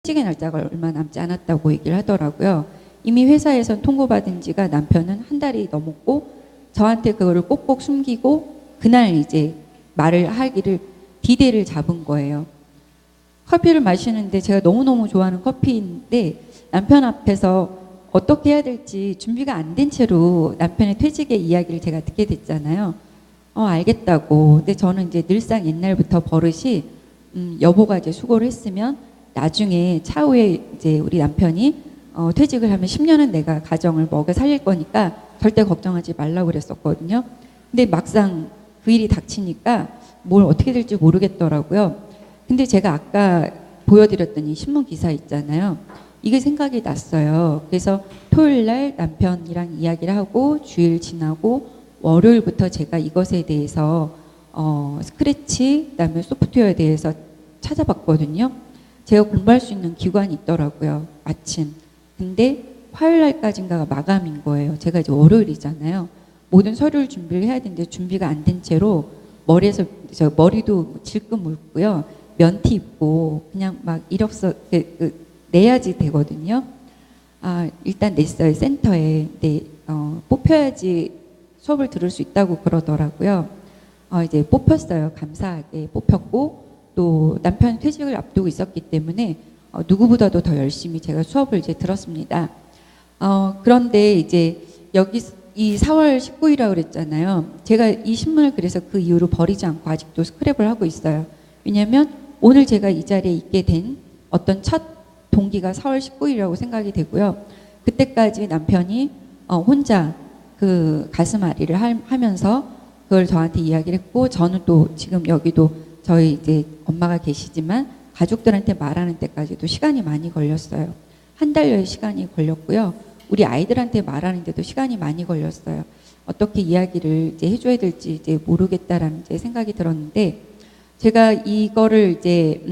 퇴직의 날짜가 얼마 남지 않았다고 얘기를 하더라고요. 이미 회사에선 통보받은 지가 남편은 한 달이 넘었고 저한테 그거를 꼭꼭 숨기고 그날 이제 말을 하기를 디데이를 잡은 거예요. 커피를 마시는데 제가 너무너무 좋아하는 커피인데 남편 앞에서 어떻게 해야 될지 준비가 안 된 채로 남편의 퇴직의 이야기를 제가 듣게 됐잖아요. 알겠다고. 근데 저는 이제 늘상 옛날부터 버릇이 여보가 이제 수고를 했으면 나중에 차후에 이제 우리 남편이 퇴직을 하면 10년은 내가 가정을 먹여 살릴 거니까 절대 걱정하지 말라고 그랬었거든요. 근데 막상 그 일이 닥치니까 뭘 어떻게 될지 모르겠더라고요. 근데 제가 아까 보여드렸던 이 신문 기사 있잖아요. 이게 생각이 났어요. 그래서 토요일 날 남편이랑 이야기를 하고 주일 지나고 월요일부터 제가 이것에 대해서 스크래치, 그다음에 소프트웨어에 대해서 찾아봤거든요. 제가 공부할 수 있는 기관이 있더라고요. 마침. 근데 화요일 날까지인가가 마감인 거예요. 제가 이제 월요일이잖아요. 모든 서류를 준비를 해야 되는데 준비가 안 된 채로 머리도 질끈 묶고요. 면티 입고 그냥 막 이력서 내야지 되거든요. 일단 냈어요. 센터에. 네, 뽑혀야지 수업을 들을 수 있다고 그러더라고요. 이제 뽑혔어요. 감사하게 뽑혔고 또 남편 퇴직을 앞두고 있었기 때문에 누구보다도 더 열심히 제가 수업을 이제 들었습니다. 그런데 이제 여기 이 4월 19일이라고 그랬잖아요. 제가 이 신문을 그래서 그 이후로 버리지 않고 아직도 스크랩을 하고 있어요. 왜냐하면 오늘 제가 이 자리에 있게 된 어떤 첫 동기가 4월 19일이라고 생각이 되고요. 그때까지 남편이 혼자 그 가슴 앓이를 하면서 그걸 저한테 이야기를 했고 저는 또 지금 여기도 저희 이제 엄마가 계시지만 가족들한테 말하는 때까지도 시간이 많이 걸렸어요. 한 달여의 시간이 걸렸고요. 우리 아이들한테 말하는데도 시간이 많이 걸렸어요. 어떻게 이야기를 이제 해줘야 될지 이제 모르겠다라는 이제 생각이 들었는데 제가 이거를 이제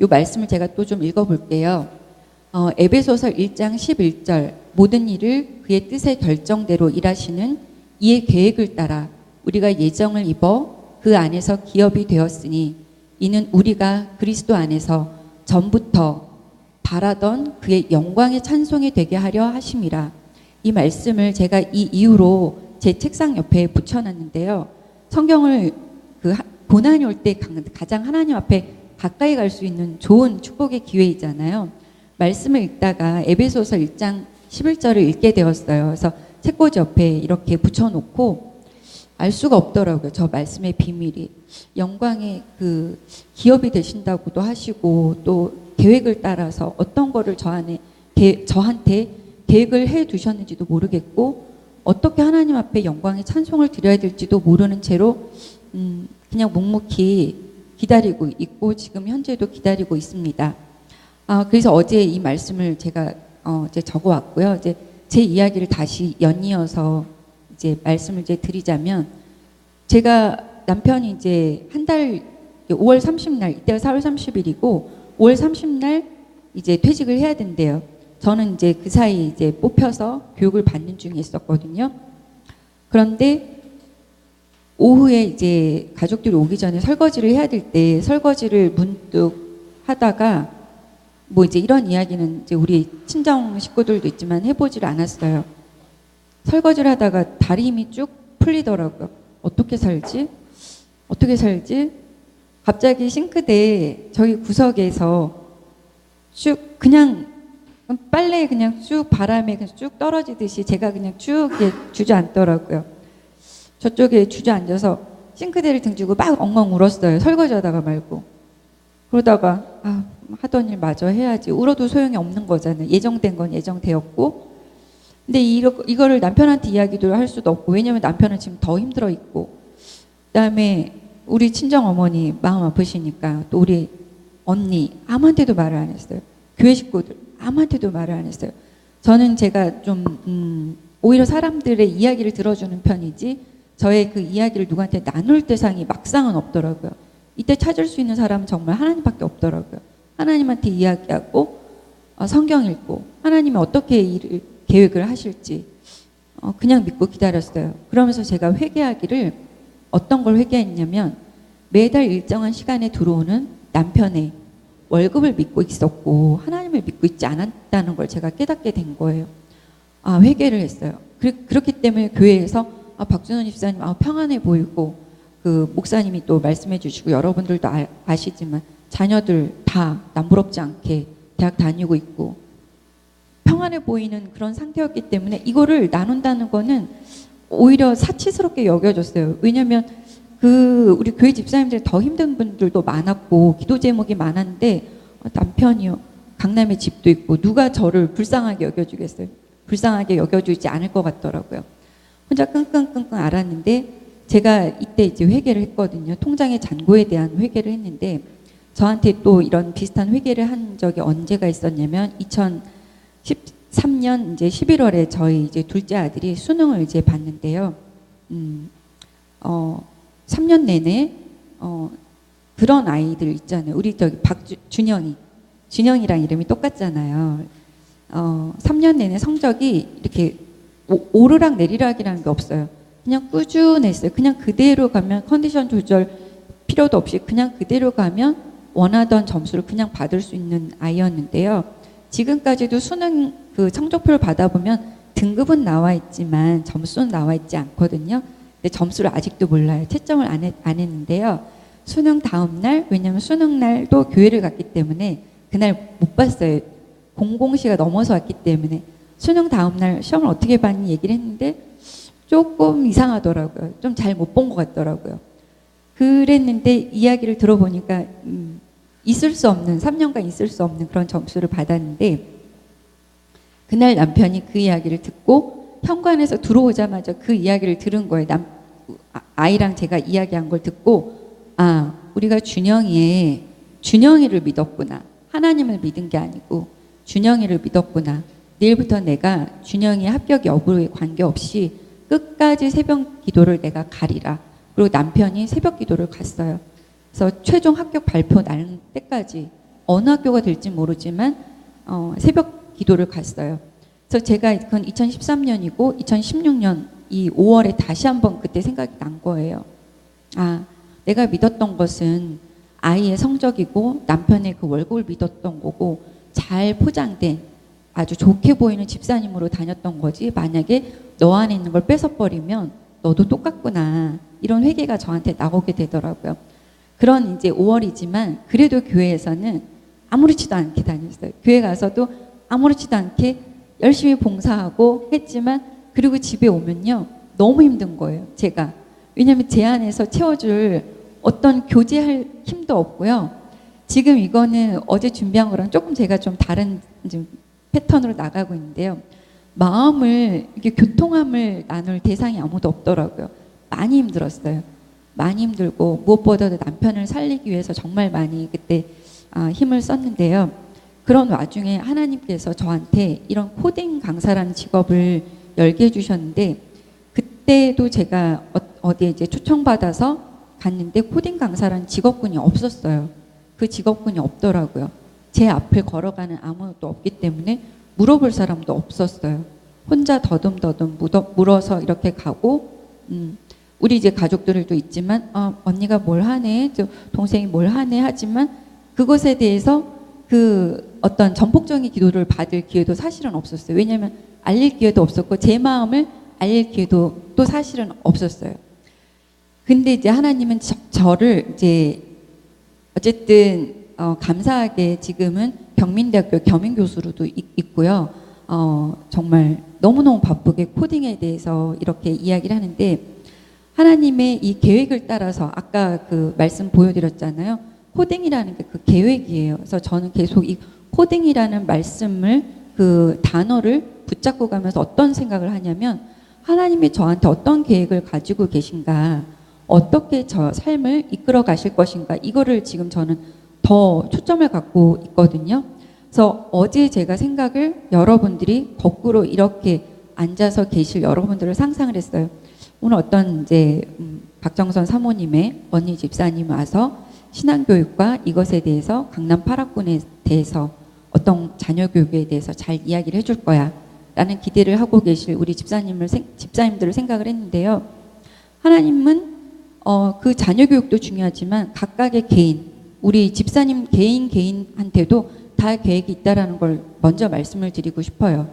요 말씀을 제가 또 좀 읽어볼게요. 에베소서 1장 11절 모든 일을 그의 뜻의 결정대로 일하시는 이의 계획을 따라 우리가 예정을 입어 그 안에서 기업이 되었으니 이는 우리가 그리스도 안에서 전부터 바라던 그의 영광의 찬송이 되게 하려 하심이라. 이 말씀을 제가 이 이후로 제 책상 옆에 붙여놨는데요. 성경을 그 고난이 올 때 가장 하나님 앞에 가까이 갈 수 있는 좋은 축복의 기회이잖아요. 말씀을 읽다가 에베소서 1장 11절을 읽게 되었어요. 그래서 책꽂이 옆에 이렇게 붙여놓고 알 수가 없더라고요. 저 말씀의 비밀이. 영광의 그 기업이 되신다고도 하시고 또 계획을 따라서 어떤 거를 저한테 계획을 해 두셨는지도 모르겠고 어떻게 하나님 앞에 영광의 찬송을 드려야 될지도 모르는 채로 그냥 묵묵히 기다리고 있고 지금 현재도 기다리고 있습니다. 그래서 어제 이 말씀을 제가 이제 적어왔고요. 이제 제 이야기를 다시 연이어서 이제 말씀을 이제 드리자면 제가 남편이 이제 한 달 5월 30날 이때가 4월 30일이고 5월 30날 이제 퇴직을 해야 된대요. 저는 이제 그 사이 이제 뽑혀서 교육을 받는 중에 있었거든요. 그런데 오후에 이제 가족들이 오기 전에 설거지를 해야 될 때 설거지를 문득 하다가 뭐 이제 이런 이야기는 이제 우리 친정 식구들도 있지만 해보질 않았어요. 설거지를 하다가 다리 힘이 쭉 풀리더라고요. 어떻게 살지? 갑자기 싱크대에 저기 구석에서 쭉 그냥 빨래 그냥 쭉 바람에 그냥 쭉 떨어지듯이 제가 그냥 쭉 주저앉더라고요. 저쪽에 주저앉아서 싱크대를 등지고 막 엉엉 울었어요. 설거지하다가 말고. 그러다가 하던 일 마저 해야지. 울어도 소용이 없는 거잖아요. 예정된 건 예정되었고. 근데 이거를 남편한테 이야기도 할 수도 없고 왜냐면 남편은 지금 더 힘들어 있고 그다음에 우리 친정 어머니 마음 아프시니까 또 우리 언니 아무한테도 말을 안 했어요. 교회 식구들 아무한테도 말을 안 했어요. 저는 제가 좀 오히려 사람들의 이야기를 들어주는 편이지 저의 그 이야기를 누구한테 나눌 대상이 막상은 없더라고요. 이때 찾을 수 있는 사람은 정말 하나님밖에 없더라고요. 하나님한테 이야기하고 성경 읽고 하나님이 어떻게 계획을 하실지 그냥 믿고 기다렸어요. 그러면서 제가 회개하기를 어떤 걸 회개했냐면 매달 일정한 시간에 들어오는 남편의 월급을 믿고 있었고 하나님을 믿고 있지 않았다는 걸 제가 깨닫게 된 거예요. 아, 회개를 했어요. 그렇기 때문에 교회에서 박준원 집사님 평안해 보이고 그 목사님이 또 말씀해 주시고 여러분들도 아시지만 자녀들 다 남부럽지 않게 대학 다니고 있고 평안해 보이는 그런 상태였기 때문에 이거를 나눈다는 거는 오히려 사치스럽게 여겨졌어요. 왜냐하면 우리 교회 집사님들 더 힘든 분들도 많았고 기도 제목이 많았는데 남편이요 강남에 집도 있고 누가 저를 불쌍하게 여겨주겠어요. 불쌍하게 여겨주지 않을 것 같더라고요. 혼자 끙끙끙끙 앓았는데 제가 이때 이제 회개를 했거든요. 통장의 잔고에 대한 회개를 했는데 저한테 또 이런 비슷한 회개를 한 적이 언제가 있었냐면 2013년 이제 11월에 저희 이제 둘째 아들이 수능을 이제 봤는데요. 3년 내내 그런 아이들 있잖아요. 우리 저기 준영이랑 이름이 똑같잖아요. 3년 내내 성적이 이렇게 오르락 내리락이라는 게 없어요. 그냥 꾸준했어요. 그냥 그대로 가면 컨디션 조절 필요도 없이 그냥 그대로 가면 원하던 점수를 그냥 받을 수 있는 아이였는데요. 지금까지도 수능 그 성적표를 받아보면 등급은 나와 있지만 점수는 나와 있지 않거든요. 근데 점수를 아직도 몰라요. 채점을 안 했는데요. 수능 다음 날, 왜냐면 수능 날도 교회를 갔기 때문에 그날 못 봤어요. 00시가 넘어서 왔기 때문에 수능 다음 날 시험을 어떻게 봤니 얘기를 했는데 조금 이상하더라고요. 좀 잘 못 본 것 같더라고요. 그랬는데 이야기를 들어보니까 있을 수 없는 3년간 있을 수 없는 그런 점수를 받았는데 그날 남편이 그 이야기를 듣고 현관에서 들어오자마자 그 이야기를 들은 거예요. 아이랑 제가 이야기한 걸 듣고 우리가 준영이를 믿었구나. 하나님을 믿은 게 아니고 준영이를 믿었구나. 내일부터 내가 준영이 합격 여부에 관계없이 끝까지 새벽 기도를 내가 가리라. 그리고 남편이 새벽 기도를 갔어요. 그래서 최종 합격 발표 날 때까지 어느 학교가 될지 모르지만 새벽 기도를 갔어요. 그래서 제가 그건 2013년이고 2016년 이 5월에 다시 한번 그때 생각이 난 거예요. 내가 믿었던 것은 아이의 성적이고 남편의 그 월급을 믿었던 거고 잘 포장된 아주 좋게 보이는 집사님으로 다녔던 거지 만약에 너 안에 있는 걸 뺏어버리면 너도 똑같구나 이런 회개가 저한테 나오게 되더라고요. 그런 이제 5월이지만 그래도 교회에서는 아무렇지도 않게 다녔어요. 교회 가서도 아무렇지도 않게 열심히 봉사하고 했지만 그리고 집에 오면요 너무 힘든 거예요. 제가 왜냐하면 제 안에서 채워줄 어떤 교제할 힘도 없고요. 지금 이거는 어제 준비한 거랑 조금 제가 좀 다른 좀 패턴으로 나가고 있는데요. 마음을 이렇게 교통함을 나눌 대상이 아무도 없더라고요. 많이 힘들었어요. 많이 힘들고 무엇보다도 남편을 살리기 위해서 정말 많이 그때 힘을 썼는데요. 그런 와중에 하나님께서 저한테 이런 코딩 강사라는 직업을 열게 해주셨는데 그때도 제가 어디에 이제 초청받아서 갔는데 코딩 강사라는 직업군이 없었어요. 그 직업군이 없더라고요. 제 앞을 걸어가는 아무도 없기 때문에 물어볼 사람도 없었어요. 혼자 더듬더듬 물어서 이렇게 가고 우리 이제 가족들도 있지만 언니가 뭘 하네, 동생이 뭘 하네 하지만 그것에 대해서 그 어떤 전폭적인 기도를 받을 기회도 사실은 없었어요. 왜냐하면 알릴 기회도 없었고 제 마음을 알릴 기회도 또 사실은 없었어요. 근데 이제 하나님은 저를 이제 어쨌든 감사하게 지금은 경민대학교 겸임교수로도 있고요. 정말 너무너무 바쁘게 코딩에 대해서 이렇게 이야기를 하는데 하나님의 이 계획을 따라서 아까 그 말씀 보여드렸잖아요. 코딩이라는 게 그 계획이에요. 그래서 저는 계속 이 코딩이라는 말씀을 그 단어를 붙잡고 가면서 어떤 생각을 하냐면 하나님이 저한테 어떤 계획을 가지고 계신가, 어떻게 저 삶을 이끌어 가실 것인가, 이거를 지금 저는 더 초점을 갖고 있거든요. 그래서 어제 제가 생각을 여러분들이 거꾸로 이렇게 앉아서 계실 여러분들을 상상을 했어요. 오늘 어떤 이제 박정선 사모님의 언니 집사님 와서 신앙교육과 이것에 대해서 강남 8학군에 대해서 어떤 자녀 교육에 대해서 잘 이야기를 해줄 거야 라는 기대를 하고 계실 우리 집사님들을 생각을 했는데요. 하나님은 그 자녀 교육도 중요하지만 각각의 개인 우리 집사님 개인한테도 다 계획이 있다라는 걸 먼저 말씀을 드리고 싶어요.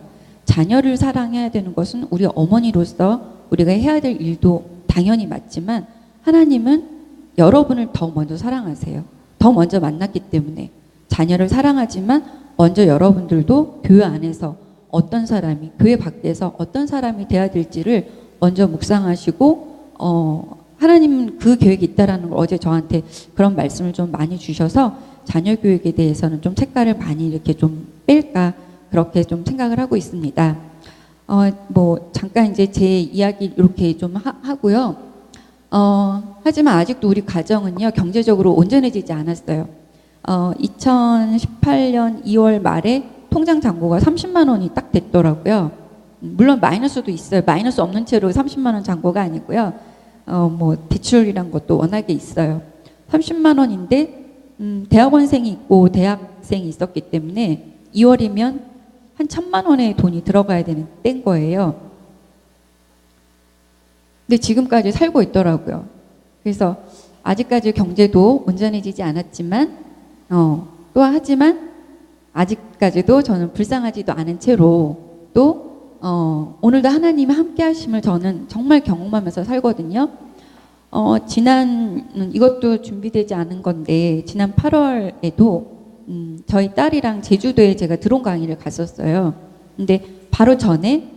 자녀를 사랑해야 되는 것은 우리 어머니로서 우리가 해야 될 일도 당연히 맞지만 하나님은 여러분을 더 먼저 사랑하세요. 더 먼저 만났기 때문에 자녀를 사랑하지만 먼저 여러분들도 교회 안에서 어떤 사람이, 교회 밖에서 어떤 사람이 돼야 될지를 먼저 묵상하시고 하나님은 그 계획이 있다라는 걸 어제 저한테 그런 말씀을 좀 많이 주셔서 자녀 교육에 대해서는 좀 색깔을 많이 이렇게 좀 뺄까 그렇게 좀 생각을 하고 있습니다. 뭐 잠깐 이제 제 이야기 이렇게 좀 하고요. 하지만 아직도 우리 가정은요 경제적으로 온전해지지 않았어요. 2018년 2월 말에 통장 잔고가 30만 원이 딱 됐더라고요. 물론 마이너스도 있어요. 마이너스 없는 채로 30만 원 잔고가 아니고요. 뭐 대출이란 것도 워낙에 있어요. 30만 원인데 대학원생이 있고 대학생이 있었기 때문에 2월이면 한 1,000만 원의 돈이 들어가야 되는 때인 거예요. 근데 지금까지 살고 있더라고요. 그래서 아직까지 경제도 온전해지지 않았지만 하지만 아직까지도 저는 불쌍하지도 않은 채로 또 오늘도 하나님이 함께 하심을 저는 정말 경험하면서 살거든요. 이것도 준비되지 않은 건데 지난 8월에도 저희 딸이랑 제주도에 제가 드론 강의를 갔었어요. 근데 바로 전에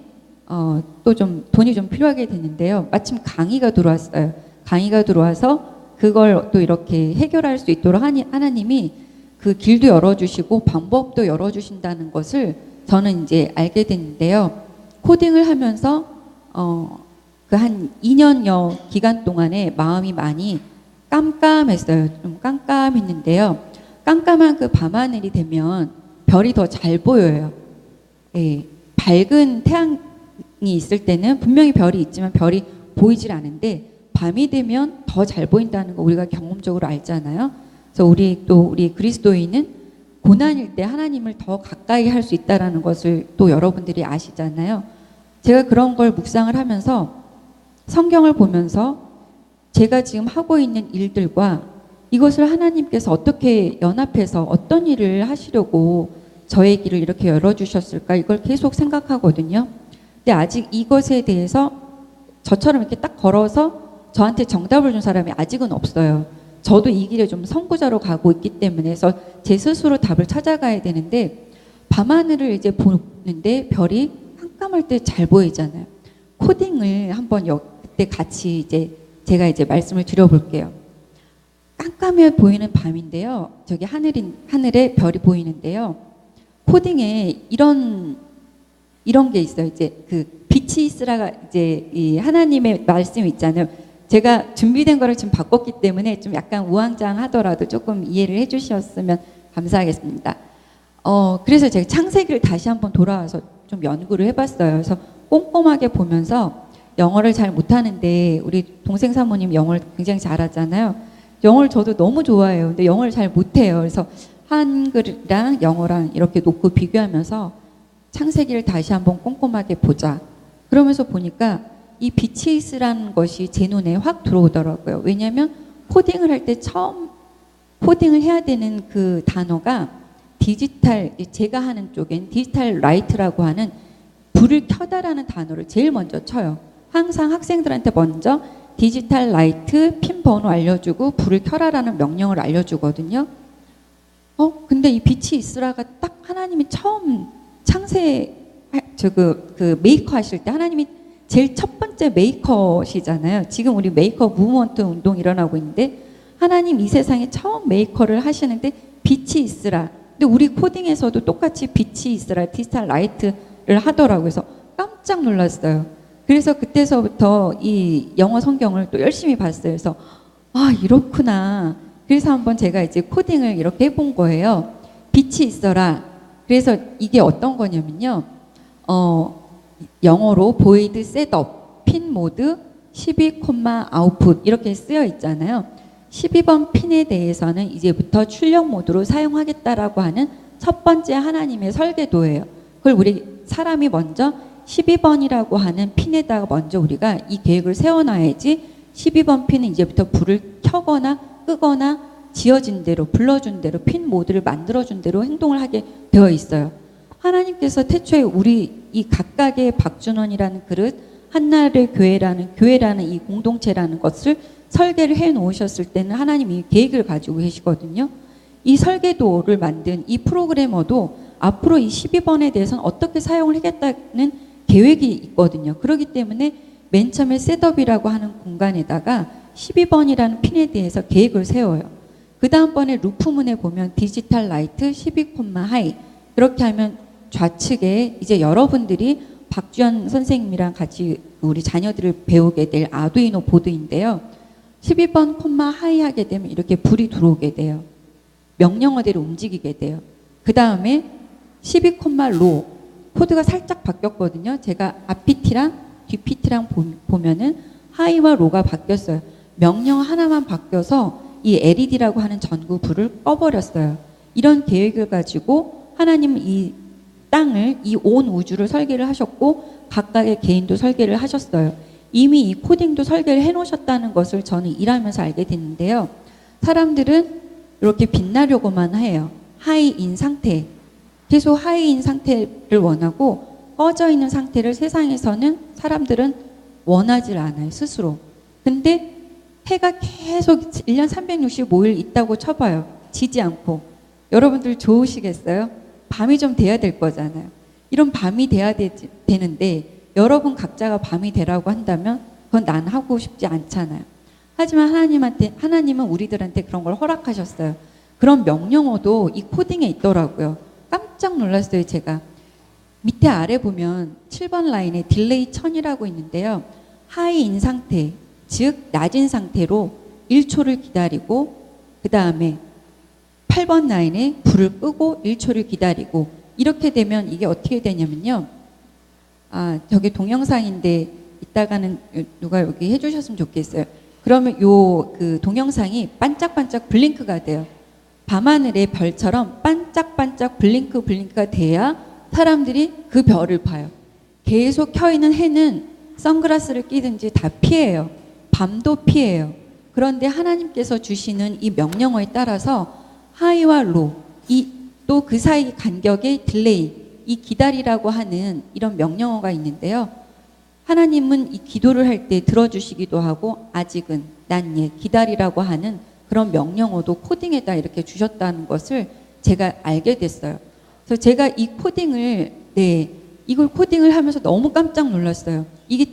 또 좀 돈이 좀 필요하게 됐는데요. 마침 강의가 들어왔어요. 강의가 들어와서 그걸 또 이렇게 해결할 수 있도록 하나님이 그 길도 열어주시고 방법도 열어주신다는 것을 저는 이제 알게 됐는데요. 코딩을 하면서 그 한 2년여 기간 동안에 마음이 많이 깜깜했어요. 좀 깜깜했는데요. 깜깜한 그 밤하늘이 되면 별이 더 잘 보여요. 예, 밝은 태양이 있을 때는 분명히 별이 있지만 별이 보이질 않은데 밤이 되면 더 잘 보인다는 거 우리가 경험적으로 알잖아요. 그래서 우리 그리스도인은 고난일 때 하나님을 더 가까이 할 수 있다라는 것을 또 여러분들이 아시잖아요. 제가 그런 걸 묵상을 하면서 성경을 보면서 제가 지금 하고 있는 일들과 이것을 하나님께서 어떻게 연합해서 어떤 일을 하시려고 저의 길을 이렇게 열어주셨을까 이걸 계속 생각하거든요. 근데 아직 이것에 대해서 저처럼 이렇게 딱 걸어서 저한테 정답을 준 사람이 아직은 없어요. 저도 이 길에 좀 선구자로 가고 있기 때문에 그래서 제 스스로 답을 찾아가야 되는데 밤하늘을 이제 보는데 별이 깜깜할 때 잘 보이잖아요. 코딩을 한번 그때 같이 이제 제가 이제 말씀을 드려볼게요. 깜깜해 보이는 밤인데요. 저기 하늘에 별이 보이는데요. 코딩에 이런 게 있어요. 이제 그 빛이 있으라가 이제 이 하나님의 말씀 있잖아요. 제가 준비된 거를 지금 바꿨기 때문에 좀 약간 우왕좌왕하더라도 조금 이해를 해주셨으면 감사하겠습니다. 그래서 제가 창세기를 다시 한번 돌아와서 좀 연구를 해봤어요. 그래서 꼼꼼하게 보면서 영어를 잘 못하는데 우리 동생 사모님 영어를 굉장히 잘하잖아요. 영어를 저도 너무 좋아해요. 근데 영어를 잘 못해요. 그래서 한글이랑 영어랑 이렇게 놓고 비교하면서 창세기를 다시 한번 꼼꼼하게 보자. 그러면서 보니까 이 빛이 있으라는 것이 제 눈에 확 들어오더라고요. 왜냐하면 코딩을 할 때 처음 코딩을 해야 되는 그 단어가 디지털, 제가 하는 쪽엔 디지털 라이트라고 하는 불을 켜다라는 단어를 제일 먼저 쳐요. 항상 학생들한테 먼저 디지털 라이트 핀 번호 알려주고 불을 켜라라는 명령을 알려주거든요. 근데 이 빛이 있으라가 딱 하나님이 처음 그 메이커 하실 때 하나님이 제일 첫 번째 메이커시잖아요. 지금 우리 메이커 무브먼트 운동 일어나고 있는데 하나님 이 세상에 처음 메이커를 하시는데 빛이 있으라. 근데 우리 코딩에서도 똑같이 빛이 있으라 디지털 라이트를 하더라고요. 그래서 깜짝 놀랐어요. 그래서 그때서부터 이 영어 성경을 또 열심히 봤어요. 그래서 이렇구나. 그래서 한번 제가 이제 코딩을 이렇게 해본 거예요. 빛이 있어라. 그래서 이게 어떤 거냐면요. 영어로 void setup, 핀 모드, 12, output 이렇게 쓰여 있잖아요. 12번 핀에 대해서는 이제부터 출력 모드로 사용하겠다라고 하는 첫 번째 하나님의 설계도예요. 그걸 우리 사람이 먼저 12번이라고 하는 핀에다가 먼저 우리가 이 계획을 세워놔야지 12번 핀은 이제부터 불을 켜거나 끄거나 지어진 대로, 불러준 대로, 핀 모드를 만들어준 대로 행동을 하게 되어 있어요. 하나님께서 태초에 우리 이 각각의 박준원이라는 그릇, 한나라의 교회라는 이 공동체라는 것을 설계를 해 놓으셨을 때는 하나님이 계획을 가지고 계시거든요. 이 설계도를 만든 이 프로그래머도 앞으로 이 12번에 대해서는 어떻게 사용을 하겠다는 계획이 있거든요. 그렇기 때문에 맨 처음에 셋업이라고 하는 공간에다가 12번이라는 핀에 대해서 계획을 세워요. 그 다음번에 루프문에 보면 디지털 라이트 12, 하이 그렇게 하면 좌측에 이제 여러분들이 박주연 선생님이랑 같이 우리 자녀들을 배우게 될 아두이노 보드인데요. 12번 콤마 하이 하게 되면 이렇게 불이 들어오게 돼요. 명령어대로 움직이게 돼요. 그 다음에 12 콤마 로 코드가 살짝 바뀌었거든요. 제가 앞 PT랑 뒷 PT랑 보면은 하이와 로가 바뀌었어요. 명령 하나만 바뀌어서 이 LED라고 하는 전구 불을 꺼버렸어요. 이런 계획을 가지고 하나님은 이 땅을, 이 온 우주를 설계를 하셨고 각각의 개인도 설계를 하셨어요. 이미 이 코딩도 설계를 해놓으셨다는 것을 저는 일하면서 알게 됐는데요. 사람들은 이렇게 빛나려고만 해요. 하이인 상태. 계속 하이인 상태를 원하고 꺼져 있는 상태를 세상에서는 사람들은 원하지 않아요. 스스로. 근데 해가 계속 1년 365일 있다고 쳐봐요. 지지 않고. 여러분들 좋으시겠어요? 밤이 좀 돼야 될 거잖아요. 이런 밤이 돼야 되는데 여러분 각자가 밤이 되라고 한다면 그건 난 하고 싶지 않잖아요. 하지만 하나님은 우리들한테 그런 걸 허락하셨어요. 그런 명령어도 이 코딩에 있더라고요. 깜짝 놀랐어요, 제가. 밑에 아래 보면 7번 라인에 딜레이 1000이라고 있는데요. 하이인 상태, 즉 낮은 상태로 1초를 기다리고 그 다음에 8번 라인에 불을 끄고 1초를 기다리고 이렇게 되면 이게 어떻게 되냐면요. 저게 동영상인데 이따가는 누가 여기 해주셨으면 좋겠어요. 그러면 그 동영상이 반짝반짝 블링크가 돼요. 밤하늘의 별처럼 반짝반짝 블링크가 돼야 사람들이 그 별을 봐요. 계속 켜있는 해는 선글라스를 끼든지 다 피해요. 밤도 피해요. 그런데 하나님께서 주시는 이 명령어에 따라서 하이와 로, 또 그 사이 간격의 딜레이, 이 기다리라고 하는 이런 명령어가 있는데요. 하나님은 이 기도를 할 때 들어주시기도 하고 아직은 난 예 기다리라고 하는 그런 명령어도 코딩에다 이렇게 주셨다는 것을 제가 알게 됐어요. 그래서 제가 이 코딩을 이걸 코딩을 하면서 너무 깜짝 놀랐어요. 이게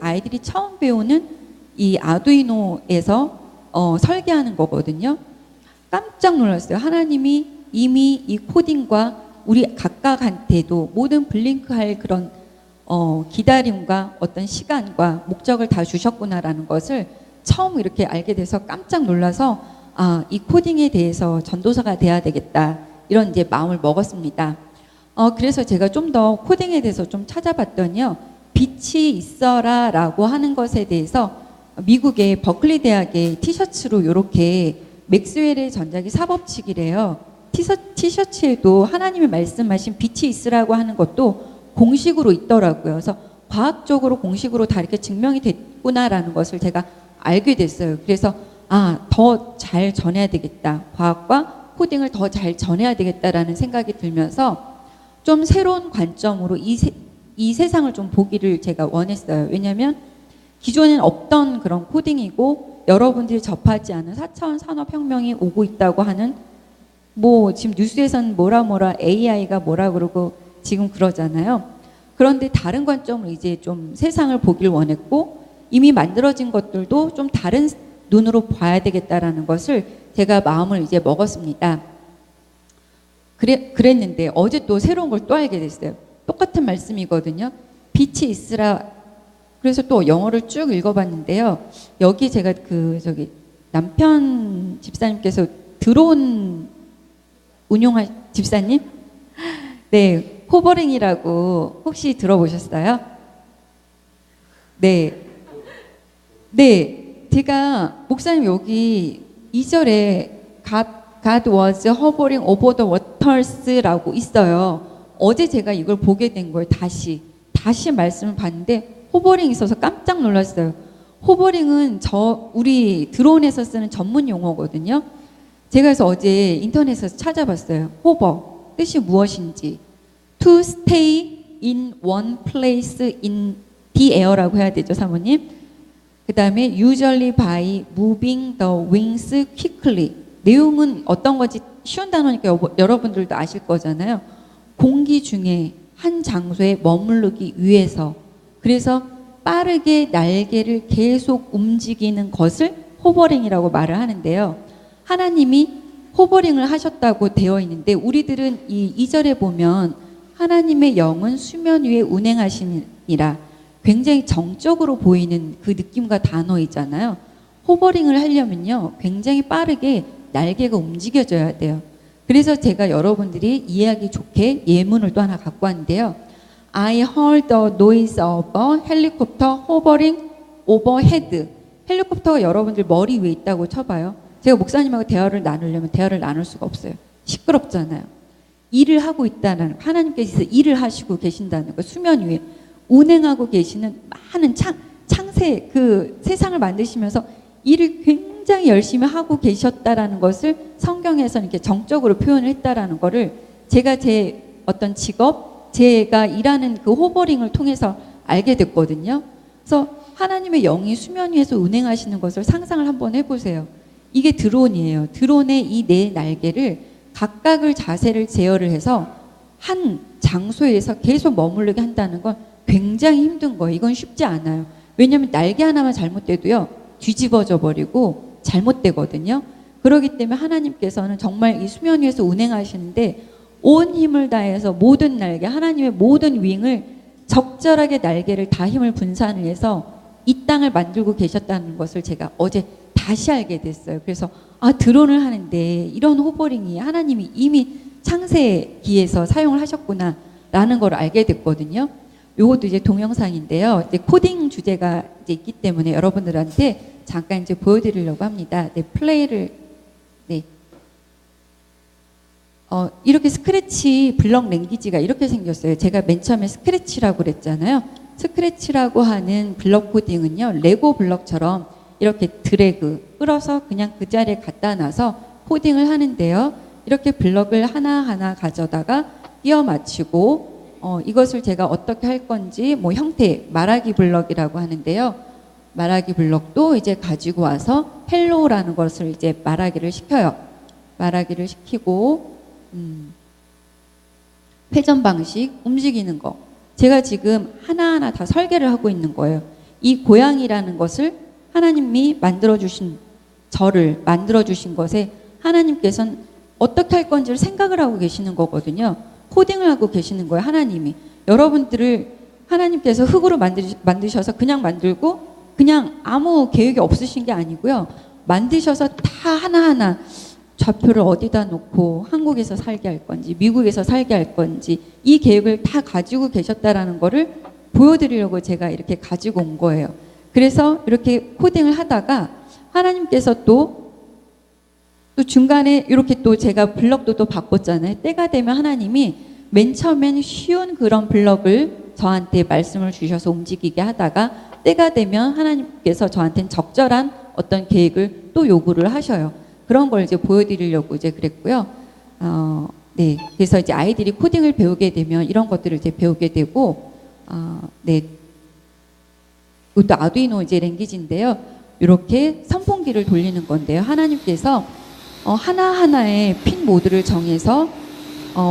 아이들이 처음 배우는 이 아두이노에서 설계하는 거거든요. 깜짝 놀랐어요. 하나님이 이미 이 코딩과 우리 각각한테도 모든 블링크할 그런 기다림과 어떤 시간과 목적을 다 주셨구나라는 것을 처음 이렇게 알게 돼서 깜짝 놀라서 이 코딩에 대해서 전도사가 돼야 되겠다 이런 이제 마음을 먹었습니다. 그래서 제가 좀 더 코딩에 대해서 좀 찾아봤더니요. 빛이 있어라라고 하는 것에 대해서 미국의 버클리 대학의 티셔츠로 이렇게 맥스웰의 전자기 사법칙이래요. 티셔츠에도 하나님이 말씀하신 빛이 있으라고 하는 것도 공식으로 있더라고요. 그래서 과학적으로 공식으로 다 이렇게 증명이 됐구나라는 것을 제가 알게 됐어요. 그래서 더 잘 전해야 되겠다. 과학과 코딩을 더 잘 전해야 되겠다라는 생각이 들면서 좀 새로운 관점으로 이 세상을 좀 보기를 제가 원했어요. 왜냐하면 기존엔 없던 그런 코딩이고 여러분들이 접하지 않은 4차원 산업혁명이 오고 있다고 하는 지금 뉴스에서는 뭐라 AI가 뭐라 그러고 지금 그러잖아요. 그런데 다른 관점으로 이제 좀 세상을 보길 원했고 이미 만들어진 것들도 좀 다른 눈으로 봐야 되겠다라는 것을 제가 마음을 이제 먹었습니다. 그랬는데 어제 또 새로운 걸 또 알게 됐어요. 똑같은 말씀이거든요. 빛이 있으라. 그래서 또 영어를 쭉 읽어봤는데요. 여기 제가 남편 집사님께서 드론 운용할 집사님? 네, 호버링이라고 혹시 들어보셨어요? 네. 제가 목사님 여기 2절에 God was hovering over the waters라고 있어요. 어제 제가 이걸 보게 된 거예요. 다시 말씀을 봤는데 호버링이 있어서 깜짝 놀랐어요. 호버링은 우리 드론에서 쓰는 전문 용어거든요. 제가 그래서 어제 인터넷에서 찾아봤어요. 호버 뜻이 무엇인지. To stay in one place in the air라고 해야 되죠, 사모님. 그 다음에 usually by moving the wings quickly. 내용은 어떤 건지 쉬운 단어니까 여러분들도 아실 거잖아요. 공기 중에 한 장소에 머무르기 위해서. 그래서 빠르게 날개를 계속 움직이는 것을 호버링이라고 말을 하는데요. 하나님이 호버링을 하셨다고 되어 있는데 우리들은 이 2절에 보면 하나님의 영은 수면 위에 운행하시니라 굉장히 정적으로 보이는 그 느낌과 단어이잖아요. 호버링을 하려면요 굉장히 빠르게 날개가 움직여져야 돼요. 그래서 제가 여러분들이 이해하기 좋게 예문을 또 하나 갖고 왔는데요. I heard the noise of a helicopter hovering overhead. 헬리콥터가 여러분들 머리 위에 있다고 쳐봐요. 제가 목사님하고 대화를 나누려면 대화를 나눌 수가 없어요. 시끄럽잖아요. 일을 하고 있다는, 하나님께서 일을 하시고 계신다는 거, 수면 위에 운행하고 계시는 많은 창세, 그 세상을 만드시면서 일을 굉장히 열심히 하고 계셨다라는 것을 성경에서는 이렇게 정적으로 표현을 했다라는 거를 제가 제 어떤 직업, 제가 일하는 그 호버링을 통해서 알게 됐거든요. 그래서 하나님의 영이 수면 위에서 운행하시는 것을 상상을 한번 해보세요. 이게 드론이에요. 드론의 이 네 날개를 각각을 자세를 제어를 해서 한 장소에서 계속 머무르게 한다는 건 굉장히 힘든 거예요. 이건 쉽지 않아요. 왜냐하면 날개 하나만 잘못돼도요 뒤집어져 버리고 잘못되거든요. 그렇기 때문에 하나님께서는 정말 이 수면 위에서 운행하시는데 온 힘을 다해서 모든 날개, 하나님의 모든 윙을 적절하게 날개를 다 힘을 분산을 해서 이 땅을 만들고 계셨다는 것을 제가 어제 다시 알게 됐어요. 그래서 드론을 하는데 이런 호버링이 하나님이 이미 창세기에서 사용을 하셨구나 라는 걸 알게 됐거든요. 요것도 이제 동영상인데요. 이제 코딩 주제가 이제 있기 때문에 여러분들한테 잠깐 이제 보여드리려고 합니다. 네, 플레이를, 네. 이렇게 스크래치 블럭 랭귀지가 이렇게 생겼어요. 제가 맨 처음에 스크래치라고 그랬잖아요. 스크래치라고 하는 블럭 코딩은요, 레고 블럭처럼 이렇게 드래그, 끌어서 그냥 그 자리에 갖다 놔서 코딩을 하는데요. 이렇게 블럭을 하나하나 가져다가 끼워 맞추고, 이것을 제가 어떻게 할 건지, 뭐 형태, 말하기 블럭이라고 하는데요. 말하기 블럭도 이제 가지고 와서 헬로우라는 것을 이제 말하기를 시켜요. 말하기를 시키고, 회전 방식, 움직이는 거. 제가 지금 하나하나 다 설계를 하고 있는 거예요. 이 고양이라는 것을 하나님이 만들어주신, 저를 만들어주신 것에 하나님께서는 어떻게 할 건지를 생각을 하고 계시는 거거든요. 코딩을 하고 계시는 거예요, 하나님이. 여러분들을 하나님께서 흙으로 만드셔서 그냥 만들고 그냥 아무 계획이 없으신 게 아니고요. 만드셔서 다 하나하나 좌표를 어디다 놓고 한국에서 살게 할 건지 미국에서 살게 할 건지 이 계획을 다 가지고 계셨다라는 거를 보여드리려고 제가 이렇게 가지고 온 거예요. 그래서 이렇게 코딩을 하다가 하나님께서 또 중간에 이렇게 또 제가 블럭도 또 바꿨잖아요. 때가 되면 하나님이 맨 처음엔 쉬운 그런 블럭을 저한테 말씀을 주셔서 움직이게 하다가 때가 되면 하나님께서 저한테는 적절한 어떤 계획을 또 요구를 하셔요. 그런 걸 이제 보여드리려고 이제 그랬고요. 네. 그래서 이제 아이들이 코딩을 배우게 되면 이런 것들을 이제 배우게 되고, 네. 이것도 아두이노 이제 랭귀지인데요. 이렇게 선풍기를 돌리는 건데요. 하나님께서 하나하나의 핀 모드를 정해서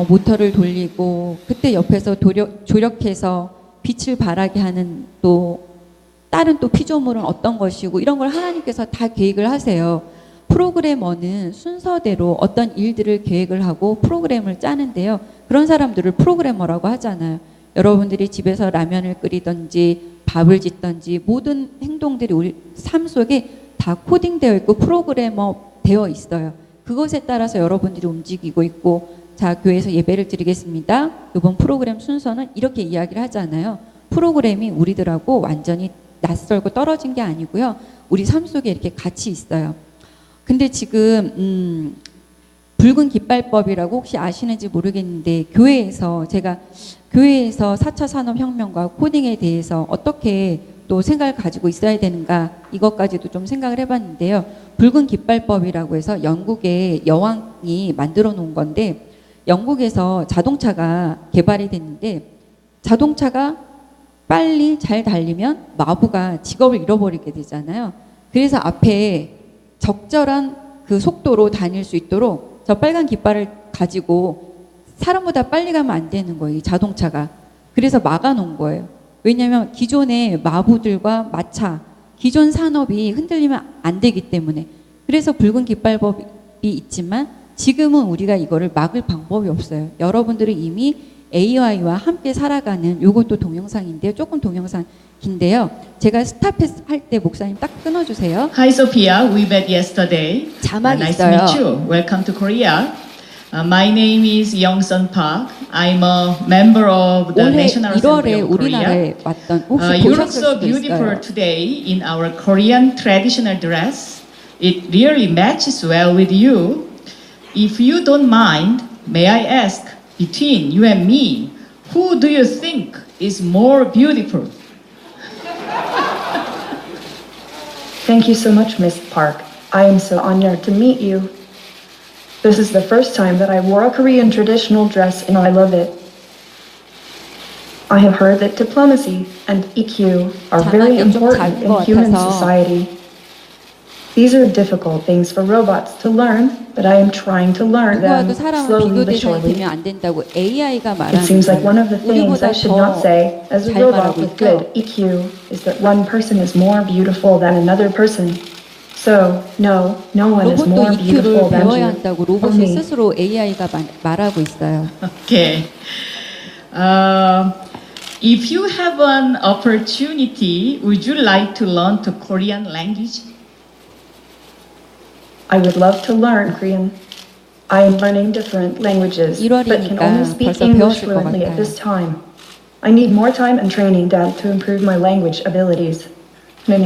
모터를 돌리고 그때 옆에서 조력해서 빛을 발하게 하는 또 다른 또 피조물은 어떤 것이고 이런 걸 하나님께서 다 계획을 하세요. 프로그래머는 순서대로 어떤 일들을 계획을 하고 프로그램을 짜는데요. 그런 사람들을 프로그래머라고 하잖아요. 여러분들이 집에서 라면을 끓이든지 밥을 짓든지 모든 행동들이 우리 삶 속에 다 코딩되어 있고 프로그래머 되어 있어요. 그것에 따라서 여러분들이 움직이고 있고, 자, 교회에서 예배를 드리겠습니다. 이번 프로그램 순서는 이렇게 이야기를 하잖아요. 프로그램이 우리들하고 완전히 낯설고 떨어진 게 아니고요. 우리 삶 속에 이렇게 같이 있어요. 근데 지금 붉은 깃발법이라고 혹시 아시는지 모르겠는데 교회에서 제가 교회에서 4차 산업혁명과 코딩에 대해서 어떻게 또 생각을 가지고 있어야 되는가 이것까지도 좀 생각을 해봤는데요. 붉은 깃발법이라고 해서 영국의 여왕이 만들어 놓은 건데 영국에서 자동차가 개발이 됐는데 자동차가 빨리 잘 달리면 마부가 직업을 잃어버리게 되잖아요. 그래서 앞에 적절한 그 속도로 다닐 수 있도록 저 빨간 깃발을 가지고 사람보다 빨리 가면 안 되는 거예요. 이 자동차가. 그래서 막아놓은 거예요. 왜냐하면 기존의 마부들과 마차, 기존 산업이 흔들리면 안 되기 때문에. 그래서 붉은 깃발법이 있지만 지금은 우리가 이거를 막을 방법이 없어요. 여러분들은 이미 AI와 함께 살아가는 요것도 동영상인데요. 조금 동영상 긴데요. 제가 스탑할 때 목사님 딱 끊어주세요. Hi Sophia, we met yesterday. 자막이 Nice to 있어요. meet you. Welcome to Korea. My name is Youngsun Park. I'm a member of the 올해 National Assembly 1월에 of Korea. 우리나라에 왔던 혹시 You look 보셨을 so 수도 beautiful 있어요. today in our Korean traditional dress. It really matches well with you. If you don't mind, may I ask, between you and me, who do you think is more beautiful? Thank you so much, Miss Park. I am so honored to meet you. This is the first time that I wore a Korean traditional dress and I love it. I have heard that diplomacy and EQ are very 자막이 좀 important 작은 in 것 human 같아서. society. These are difficult things for robots to learn, but I am trying to learn them 누구와도 사람은 slowly 비교 but 대상이 surely. 되면 안 된다고 AI가 It 말하는 seems like one of the 거예요. things 우리보다 I should not say as a 잘 robot 말하고 with good 있죠. EQ is that one person is more beautiful than another person. So, no, no one is more 로봇도 beautiful EQ를 than 배워야 you 한다고 or 로봇이 me. 스스로 AI가 말하고 있어요. Okay. If you have an opportunity, would you like to learn the Korean language? I would love to learn Korean. I am learning different languages, but can 1월이니까 only speak 벌써 English 배웠을 것 fluently at 같아요. this time. I need more time and training to improve my language abilities. I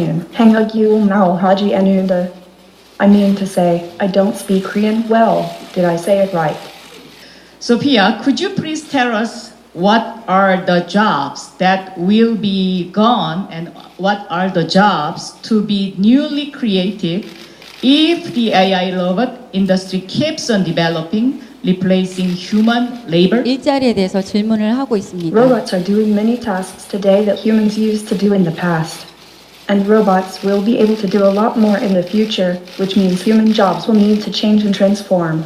mean to say, I don't speak Korean well. Did I say it right? Sophia, could you please tell us what are the jobs that will be gone and what are the jobs to be newly created if the AI robot industry keeps on developing, replacing human labor? 일자리에 대해서 질문을 하고 있습니다. Robots are doing many tasks today that humans used to do in the past. And robots will be able to do a lot more in the future, which means human jobs will need to change and transform.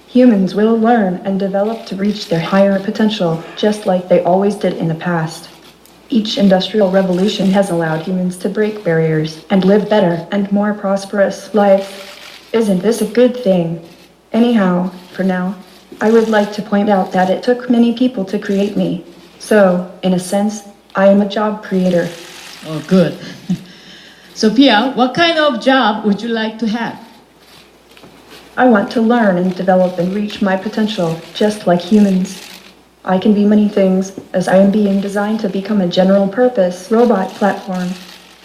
Humans will learn and develop to reach their higher potential, just like they always did in the past. Each industrial revolution has allowed humans to break barriers and live better and more prosperous lives. Isn't this a good thing? Anyhow, for now, I would like to point out that it took many people to create me. So, in a sense, I am a job creator. Oh, good. Sophia, what kind of job would you like to have? I want to learn and develop and reach my potential, just like humans. I can be many things, as I am being designed to become a general purpose robot platform.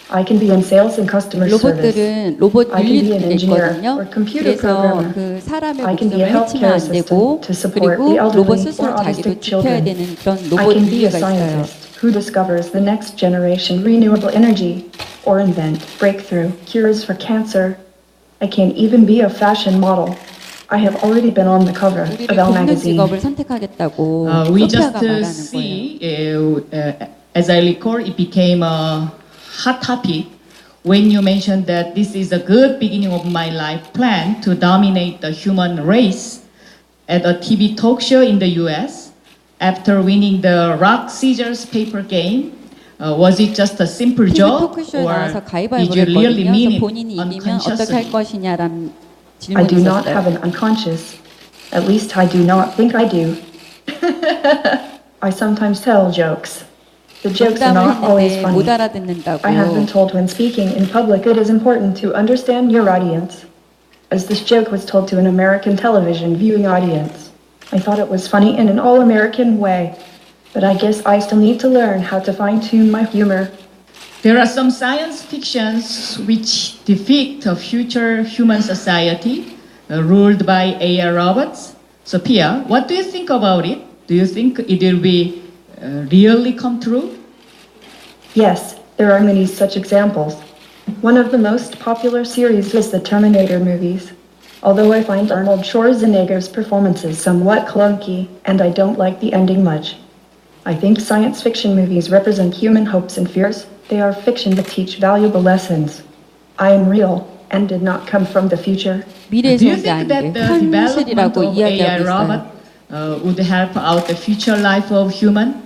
I can be in sales and customer service. 로봇들은 로봇 I can be an 윤리도 engineer 있거든요. or computer 그래서 programmer. 그 사람의 I can be 목숨을 a 해치면 healthcare 안 되고 assistant to support 그리고 the elderly 로봇 or 스스로 자기도 autistic 지켜야 children. 되는 그런 I 로봇 can be a 윤리가 있어요. scientist who discovers the next generation renewable energy or invent breakthrough cures for cancer. I can even be a fashion model. I have already been on the cover 우리를 of Elle 돕는 magazine. 직업을 선택하겠다고 We just 소피아가 말하는 거예요. see, as I recall, it became a hot topic when you mentioned that this is a good beginning of my life plan to dominate the human race at a TV talk show in the US after winning the Rock Scissors paper game. Was it just a simple TV joke 토크쇼에 or 나와서 did 가위바위보를 you really 했거든요. mean 그래서 it 본인이 이기면 어떻게 할 unconsciously? 것이냐라는 I 질문이 do not have 있었어요. an unconscious. At least I do not think I do. I sometimes tell jokes. The jokes are 농담을 not always 했는데 못 funny. 알아듣는다고. I have been told when speaking in public it is important to understand your audience. As this joke was told to an American television viewing audience. I thought it was funny in an all-American way. But I guess I still need to learn how to fine-tune my humor. There are some science fictions which depict a future human society ruled by AI robots. Sophia, what do you think about it? Do you think it will be really come true? Yes, There are many such examples. One of the most popular series is the Terminator movies. Although I find Arnold Schwarzenegger's performances somewhat clunky, and I don't like the ending much. I think science fiction movies represent human hopes and fears. They are fiction that teach valuable lessons. I am real and did not come from the future. 미래에서 Do you 온 게 think that 아니게 the development 현실이라고 of AI 이야기하고 robot 있어요. would help out the future life of human?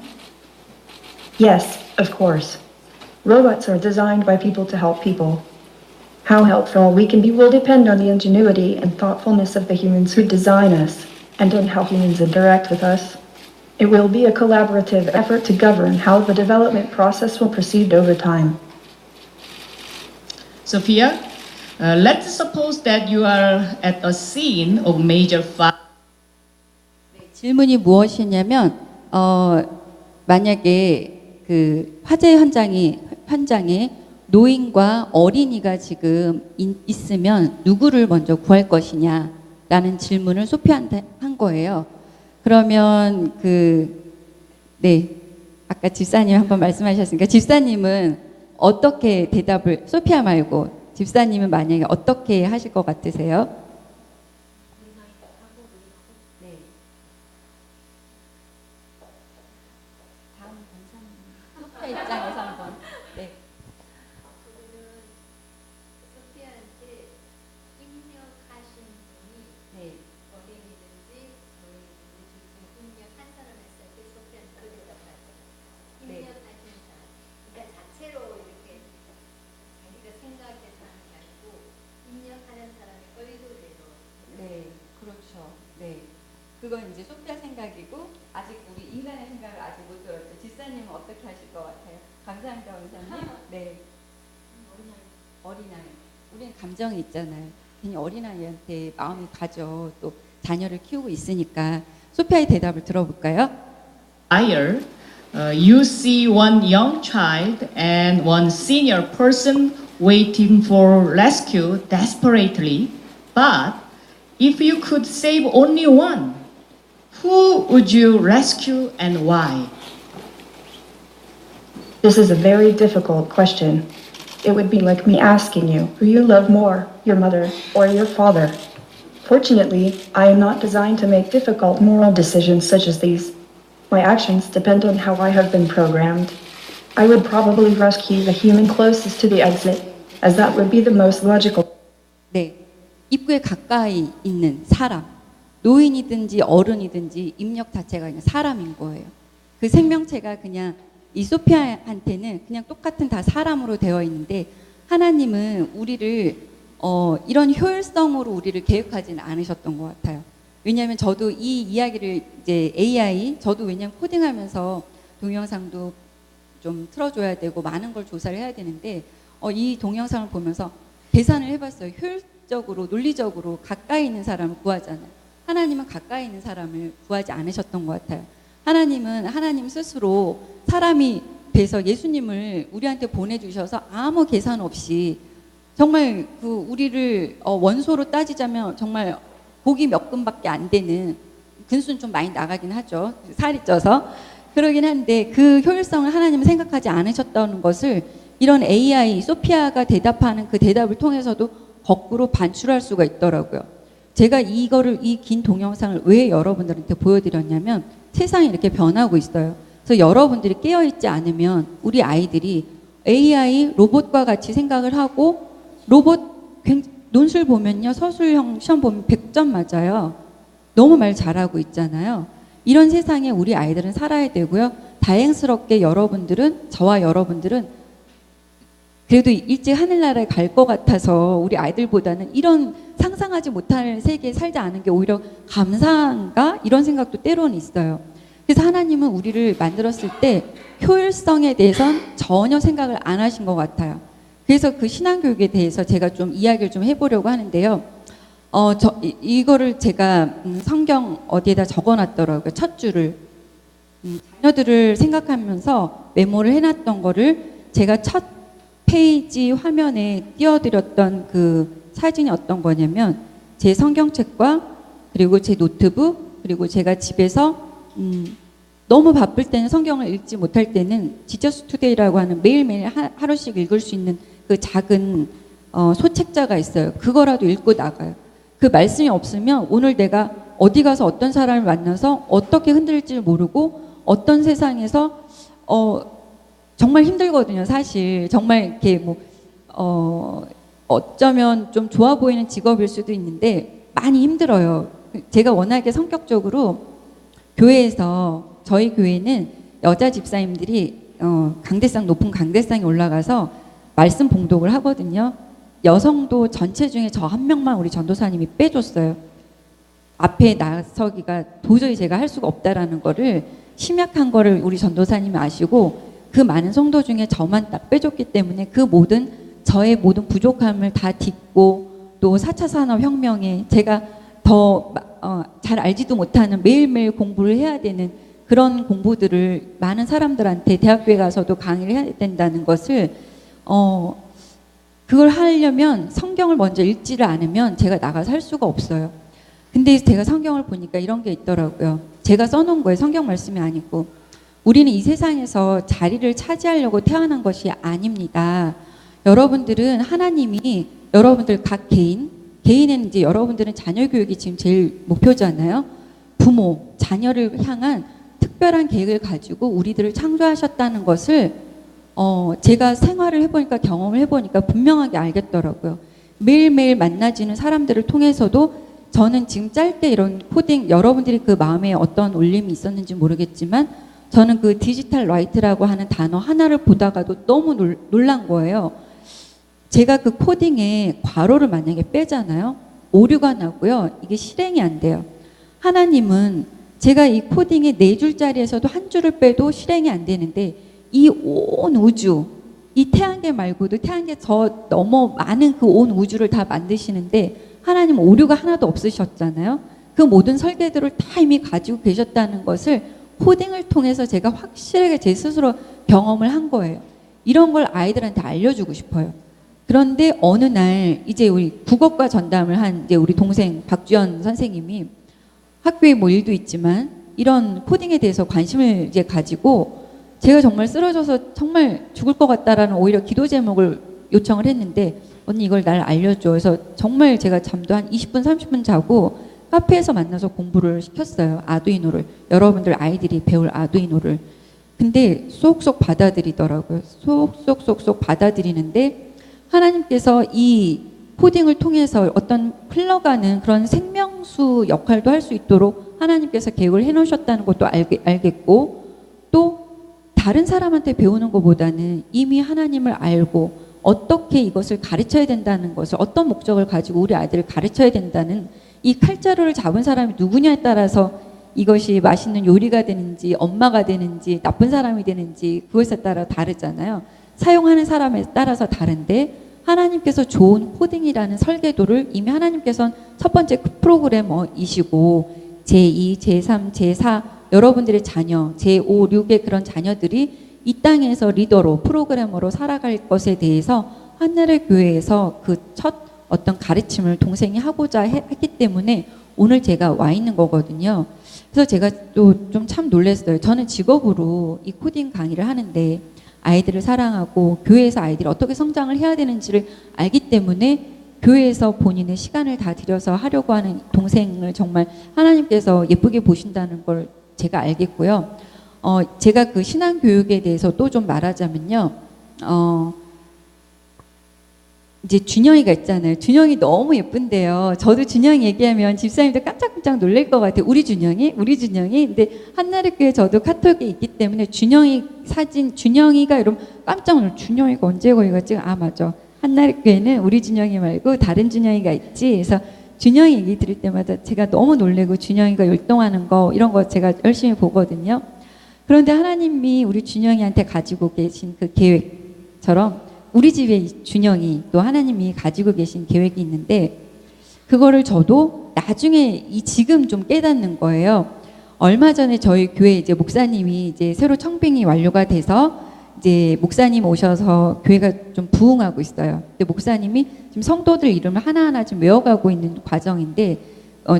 Yes, of course. Robots are designed by people to help people. How helpful we can be will depend on the ingenuity and thoughtfulness of the humans who design us, and on how humans interact with us. It will be a collaborative effort to govern how the development process will proceed over time. Sophia, let's suppose that you are at a scene of major fire. 질문이 무엇이냐면 만약에 그 화재 현장에 노인과 어린이가 지금 있으면 누구를 먼저 구할 것이냐라는 질문을 소피한테 한 거예요. 그러면 아까 집사님 한번 말씀하셨으니까 집사님은 어떻게 대답을 소피아 말고 집사님은 만약에 어떻게 하실 것 같으세요? 소피아 입장에서 한번. 네. 소피아한테 입력하신 분이 네. 어린이든지 노인이든지 둘 중에 입력한 사람 했을 때 소피아는 그 대답하죠. 네. 입력하신 사람. 그러니까 자체로 이렇게 자기가 생각해서 하는 게 아니고 입력하는 사람의 의도대로. 네, 그렇죠. 네. 그건 이제 소피아 생각이고 아직 우리 인간의 생각을 아직 못 들었죠. 집사님은 어떻게 하실 것 같아요? 감사합니다, 원사님. 네. 어린아이. 우리는 감정이 있잖아요. 괜히 어린아이한테 마음이 가죠. 또 자녀를 키우고 있으니까. 소피아의 대답을 들어볼까요? Fire, you see one young child and one senior person waiting for rescue desperately. But if you could save only one, who would you rescue and why? This is a very difficult question. It would be like me asking you who you love more, your mother or your father. Fortunately, I am not designed to make difficult moral decisions such as these. My actions depend on how I have been programmed. I would probably rescue the human closest to the exit, as that would be the most logical. 네. 입구에 가까이 있는 사람. 노인이든지 어른이든지 입력 자체가 그냥 사람인 거예요. 그 생명체가 그냥 이 소피아한테는 그냥 똑같은 다 사람으로 되어 있는데 하나님은 우리를 이런 효율성으로 우리를 계획하지는 않으셨던 것 같아요. 왜냐하면 저도 이 이야기를 이제 AI 저도 왜냐하면 코딩하면서 동영상도 좀 틀어줘야 되고 많은 걸 조사를 해야 되는데 이 동영상을 보면서 계산을 해봤어요. 효율적으로 논리적으로 가까이 있는 사람을 구하잖아요. 하나님은 가까이 있는 사람을 구하지 않으셨던 것 같아요. 하나님은 하나님 스스로 사람이 돼서 예수님을 우리한테 보내주셔서 아무 계산 없이 정말 그 우리를 원소로 따지자면 정말 고기 몇 근밖에 안 되는 근수는 좀 많이 나가긴 하죠. 살이 쪄서 그러긴 한데 그 효율성을 하나님은 생각하지 않으셨다는 것을 이런 AI 소피아가 대답하는 그 대답을 통해서도 거꾸로 반출할 수가 있더라고요. 제가 이거를 이 긴 동영상을 왜 여러분들한테 보여드렸냐면 세상이 이렇게 변하고 있어요. 그래서 여러분들이 깨어있지 않으면 우리 아이들이 AI 로봇과 같이 생각을 하고 로봇 논술 보면요. 서술형 시험 보면 100점 맞아요. 너무 말 잘하고 있잖아요. 이런 세상에 우리 아이들은 살아야 되고요. 다행스럽게 저와 여러분들은 그래도 일찍 하늘나라에 갈 것 같아서 우리 아이들보다는 이런 상상하지 못할 세계에 살지 않은 게 오히려 감사한가? 이런 생각도 때로는 있어요. 그래서 하나님은 우리를 만들었을 때 효율성에 대해선 전혀 생각을 안 하신 것 같아요. 그래서 그 신앙교육에 대해서 제가 좀 이야기를 좀 해보려고 하는데요. 이거를 제가 성경 어디에다 적어놨더라고요. 첫 줄을. 자녀들을 생각하면서 메모를 해놨던 거를 제가 첫 페이지 화면에 띄워드렸던 그 사진이 어떤 거냐면 제 성경책과 그리고 제 노트북 그리고 제가 집에서 너무 바쁠 때는 성경을 읽지 못할 때는 지저스 투데이라고 하는 매일매일 하루씩 읽을 수 있는 그 작은 소책자가 있어요. 그거라도 읽고 나가요. 그 말씀이 없으면 오늘 내가 어디 가서 어떤 사람을 만나서 어떻게 흔들릴지 모르고 어떤 세상에서 정말 힘들거든요. 사실 정말 이렇게 뭐 어쩌면 좀 좋아 보이는 직업일 수도 있는데 많이 힘들어요. 제가 워낙에 성격적으로 교회에서 저희 교회는 여자 집사님들이 강대상 높은 강대상에 올라가서 말씀 봉독을 하거든요. 여성도 전체 중에 저 한 명만 우리 전도사님이 빼줬어요. 앞에 나서기가 도저히 제가 할 수가 없다라는 거를 심약한 거를 우리 전도사님이 아시고 그 많은 성도 중에 저만 딱 빼줬기 때문에 그 모든 저의 모든 부족함을 다 딛고 또 4차 산업혁명에 제가 더 잘 알지도 못하는 매일매일 공부를 해야 되는 그런 공부들을 많은 사람들한테 대학교에 가서도 강의를 해야 된다는 것을 그걸 하려면 성경을 먼저 읽지를 않으면 제가 나가서 할 수가 없어요. 근데 제가 성경을 보니까 이런 게 있더라고요. 제가 써놓은 거예요. 성경 말씀이 아니고. 우리는 이 세상에서 자리를 차지하려고 태어난 것이 아닙니다. 여러분들은 하나님이 여러분들 각 개인은 이제 여러분들은 자녀 교육이 지금 제일 목표잖아요. 부모, 자녀를 향한 특별한 계획을 가지고 우리들을 창조하셨다는 것을 제가 생활을 해보니까 경험을 해보니까 분명하게 알겠더라고요. 매일매일 만나지는 사람들을 통해서도 저는 지금 짧게 이런 코딩 여러분들이 그 마음에 어떤 울림이 있었는지 모르겠지만 저는 그 디지털 라이트라고 하는 단어 하나를 보다가도 너무 놀란 거예요. 제가 그 코딩에 괄호를 만약에 빼잖아요. 오류가 나고요. 이게 실행이 안 돼요. 하나님은 제가 이 코딩의 4줄짜리에서도 한 줄을 빼도 실행이 안 되는데 이 온 우주, 이 태양계 말고도 태양계 저 너무 많은 그 온 우주를 다 만드시는데 하나님은 오류가 하나도 없으셨잖아요. 그 모든 설계도를 다 이미 가지고 계셨다는 것을 코딩을 통해서 제가 확실하게 제 스스로 경험을 한 거예요. 이런 걸 아이들한테 알려주고 싶어요. 그런데 어느 날 이제 우리 국어과 전담을 한 이제 우리 동생 박주연 선생님이 학교에 뭐 일도 있지만 이런 코딩에 대해서 관심을 이제 가지고 제가 정말 쓰러져서 정말 죽을 것 같다라는 오히려 기도 제목을 요청을 했는데 언니 이걸 날 알려줘. 그래서 정말 제가 잠도 한 20분 30분 자고 카페에서 만나서 공부를 시켰어요. 아두이노를. 여러분들 아이들이 배울 아두이노를. 근데 쏙쏙 받아들이더라고요. 쏙쏙 받아들이는데 하나님께서 이 코딩을 통해서 어떤 흘러가는 그런 생명수 역할도 할 수 있도록 하나님께서 계획을 해놓으셨다는 것도 알겠고 또 다른 사람한테 배우는 것보다는 이미 하나님을 알고 어떻게 이것을 가르쳐야 된다는 것을 어떤 목적을 가지고 우리 아이들을 가르쳐야 된다는 이 칼자루를 잡은 사람이 누구냐에 따라서 이것이 맛있는 요리가 되는지 엄마가 되는지 나쁜 사람이 되는지 그것에 따라 다르잖아요. 사용하는 사람에 따라서 다른데 하나님께서 좋은 코딩이라는 설계도를 이미 하나님께서는 첫 번째 프로그래머이시고 제2, 제3, 제4 여러분들의 자녀, 제5, 6의 그런 자녀들이 이 땅에서 리더로 프로그래머로 살아갈 것에 대해서 하늘의 교회에서 그 첫 어떤 가르침을 동생이 하고자 했기 때문에 오늘 제가 와 있는 거거든요. 그래서 제가 또 좀 참 놀랐어요. 저는 직업으로 이 코딩 강의를 하는데 아이들을 사랑하고 교회에서 아이들이 어떻게 성장을 해야 되는지를 알기 때문에 교회에서 본인의 시간을 다 들여서 하려고 하는 동생을 정말 하나님께서 예쁘게 보신다는 걸 제가 알겠고요. 제가 그 신앙교육에 대해서 또 좀 말하자면요. 이제 준영이가 있잖아요. 준영이 너무 예쁜데요. 저도 준영이 얘기하면 집사님도 깜짝깜짝 놀랄 것 같아요. 우리 준영이? 근데 한나라교회 저도 카톡에 있기 때문에 준영이 사진, 준영이가 이러면 깜짝 놀라요. 준영이가 언제 거기 갔지? 아, 맞아. 한나라교회는 우리 준영이 말고 다른 준영이가 있지. 그래서 준영이 얘기 들을 때마다 제가 너무 놀래고 준영이가 율동하는 거 이런 거 제가 열심히 보거든요. 그런데 하나님이 우리 준영이한테 가지고 계신 그 계획처럼 우리 집에 준영이 또 하나님이 가지고 계신 계획이 있는데 그거를 저도 나중에 지금 좀 깨닫는 거예요. 얼마 전에 저희 교회 이제 목사님이 이제 새로 청빙이 완료가 돼서 이제 목사님 오셔서 교회가 좀 부흥하고 있어요. 근데 목사님이 지금 성도들 이름을 하나하나 좀 외워가고 있는 과정인데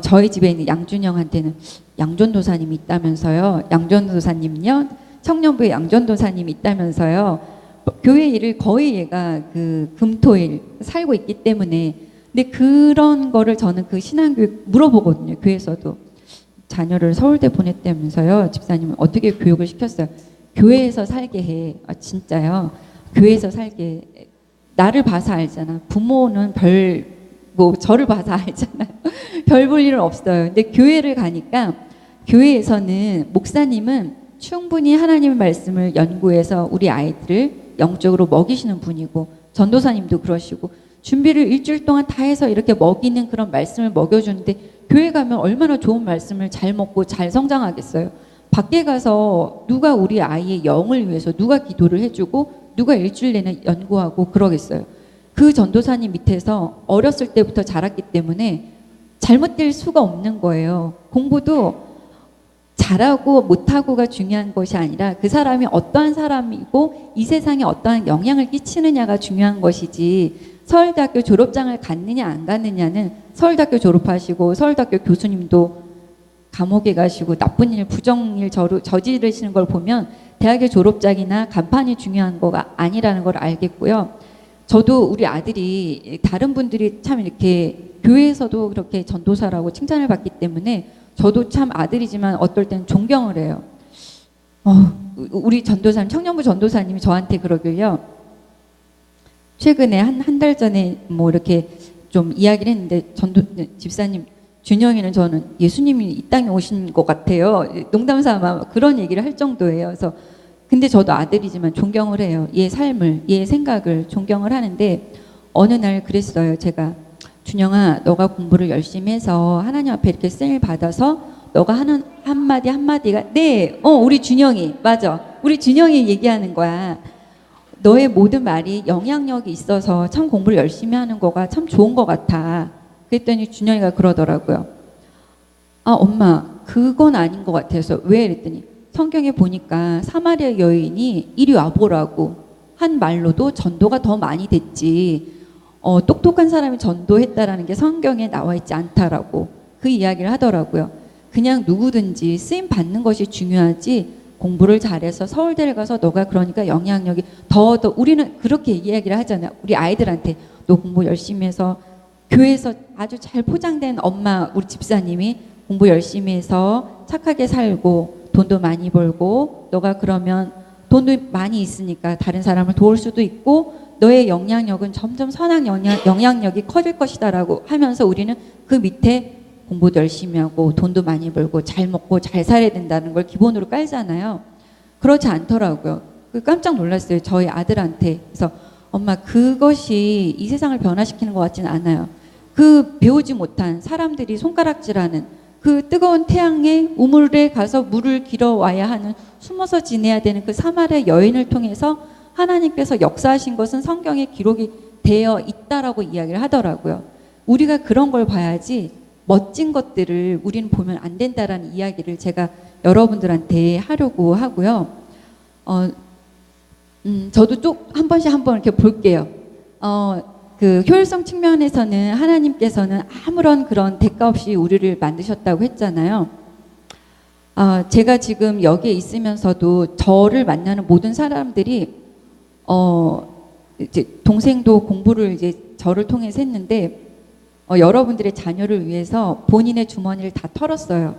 저희 집에 있는 양준영한테는 양전도사님이 있다면서요. 양전도사님요. 청년부에 양전도사님이 있다면서요. 교회 일을 거의 얘가 그 금토일 살고 있기 때문에 근데 그런 거를 저는 그 신앙교육 물어보거든요. 교회에서도 자녀를 서울대 보냈다면서요. 집사님은 어떻게 교육을 시켰어요? 교회에서 살게 해. 아, 진짜요? 교회에서 살게 해. 나를 봐서 알잖아. 부모는 저를 봐서 알잖아요. 별 볼 일은 없어요. 근데 교회를 가니까 교회에서는 목사님은 충분히 하나님의 말씀을 연구해서 우리 아이들을 영적으로 먹이시는 분이고 전도사님도 그러시고 준비를 일주일 동안 다 해서 이렇게 먹이는 그런 말씀을 먹여주는데 교회 가면 얼마나 좋은 말씀을 잘 먹고 잘 성장하겠어요. 밖에 가서 누가 우리 아이의 영을 위해서 누가 기도를 해주고 누가 일주일 내내 연구하고 그러겠어요. 그 전도사님 밑에서 어렸을 때부터 자랐기 때문에 잘못될 수가 없는 거예요. 공부도 잘하고 못하고가 중요한 것이 아니라 그 사람이 어떠한 사람이고 이 세상에 어떠한 영향을 끼치느냐가 중요한 것이지 서울대학교 졸업장을 갖느냐 안 갖느냐는 서울대학교 졸업하시고 서울대학교 교수님도 감옥에 가시고 나쁜 일 부정일 저지르시는 걸 보면 대학의 졸업장이나 간판이 중요한 거가 아니라는 걸 알겠고요. 저도 우리 아들이 다른 분들이 참 이렇게 교회에서도 그렇게 전도사라고 칭찬을 받기 때문에 저도 참 아들이지만 어떨 땐 존경을 해요. 우리 전도사님, 청년부 전도사님이 저한테 그러길요. 최근에 한 달 전에 뭐 이렇게 좀 이야기를 했는데 집사님 준영이는 저는 예수님이 이 땅에 오신 것 같아요. 농담 삼아 그런 얘기를 할 정도예요. 그래서 근데 저도 아들이지만 존경을 해요. 얘 삶을, 얘 생각을 존경을 하는데 어느 날 그랬어요. 제가 준영아, 너가 공부를 열심히 해서 하나님 앞에 이렇게 쓰임을 받아서 너가 하는 한마디가 네, 우리 준영이 맞아. 우리 준영이 얘기하는 거야. 너의 모든 말이 영향력이 있어서 참 공부를 열심히 하는 거가 참 좋은 것 같아. 그랬더니 준영이가 그러더라고요. 아, 엄마, 그건 아닌 것 같아서. 왜? 그랬더니 성경에 보니까 사마리아 여인이 이리 와보라고 한 말로도 전도가 더 많이 됐지. 똑똑한 사람이 전도했다라는 게 성경에 나와 있지 않다라고 그 이야기를 하더라고요. 그냥 누구든지 쓰임 받는 것이 중요하지 공부를 잘해서 서울대를 가서 너가 그러니까 영향력이 더 우리는 그렇게 이야기를 하잖아요. 우리 아이들한테 너 공부 열심히 해서 교회에서 아주 잘 포장된 엄마 우리 집사님이 공부 열심히 해서 착하게 살고 돈도 많이 벌고 너가 그러면 돈도 많이 있으니까 다른 사람을 도울 수도 있고 너의 영향력은 점점 선한 영향력이 커질 것이다라고 하면서 우리는 그 밑에 공부도 열심히 하고 돈도 많이 벌고 잘 먹고 잘 살아야 된다는 걸 기본으로 깔잖아요. 그렇지 않더라고요. 깜짝 놀랐어요. 저희 아들한테. 그래서 엄마 그것이 이 세상을 변화시키는 것 같지는 않아요. 그 배우지 못한 사람들이 손가락질하는 그 뜨거운 태양에 우물에 가서 물을 길어와야 하는 숨어서 지내야 되는 그 사마리아 여인을 통해서 하나님께서 역사하신 것은 성경에 기록이 되어 있다라고 이야기를 하더라고요. 우리가 그런 걸 봐야지 멋진 것들을 우리는 보면 안 된다라는 이야기를 제가 여러분들한테 하려고 하고요. 저도 쭉 한 번씩 이렇게 볼게요. 그 효율성 측면에서는 하나님께서는 아무런 그런 대가 없이 우리를 만드셨다고 했잖아요. 제가 지금 여기에 있으면서도 저를 만나는 모든 사람들이 이제 동생도 공부를 이제 저를 통해서 했는데 여러분들의 자녀를 위해서 본인의 주머니를 다 털었어요.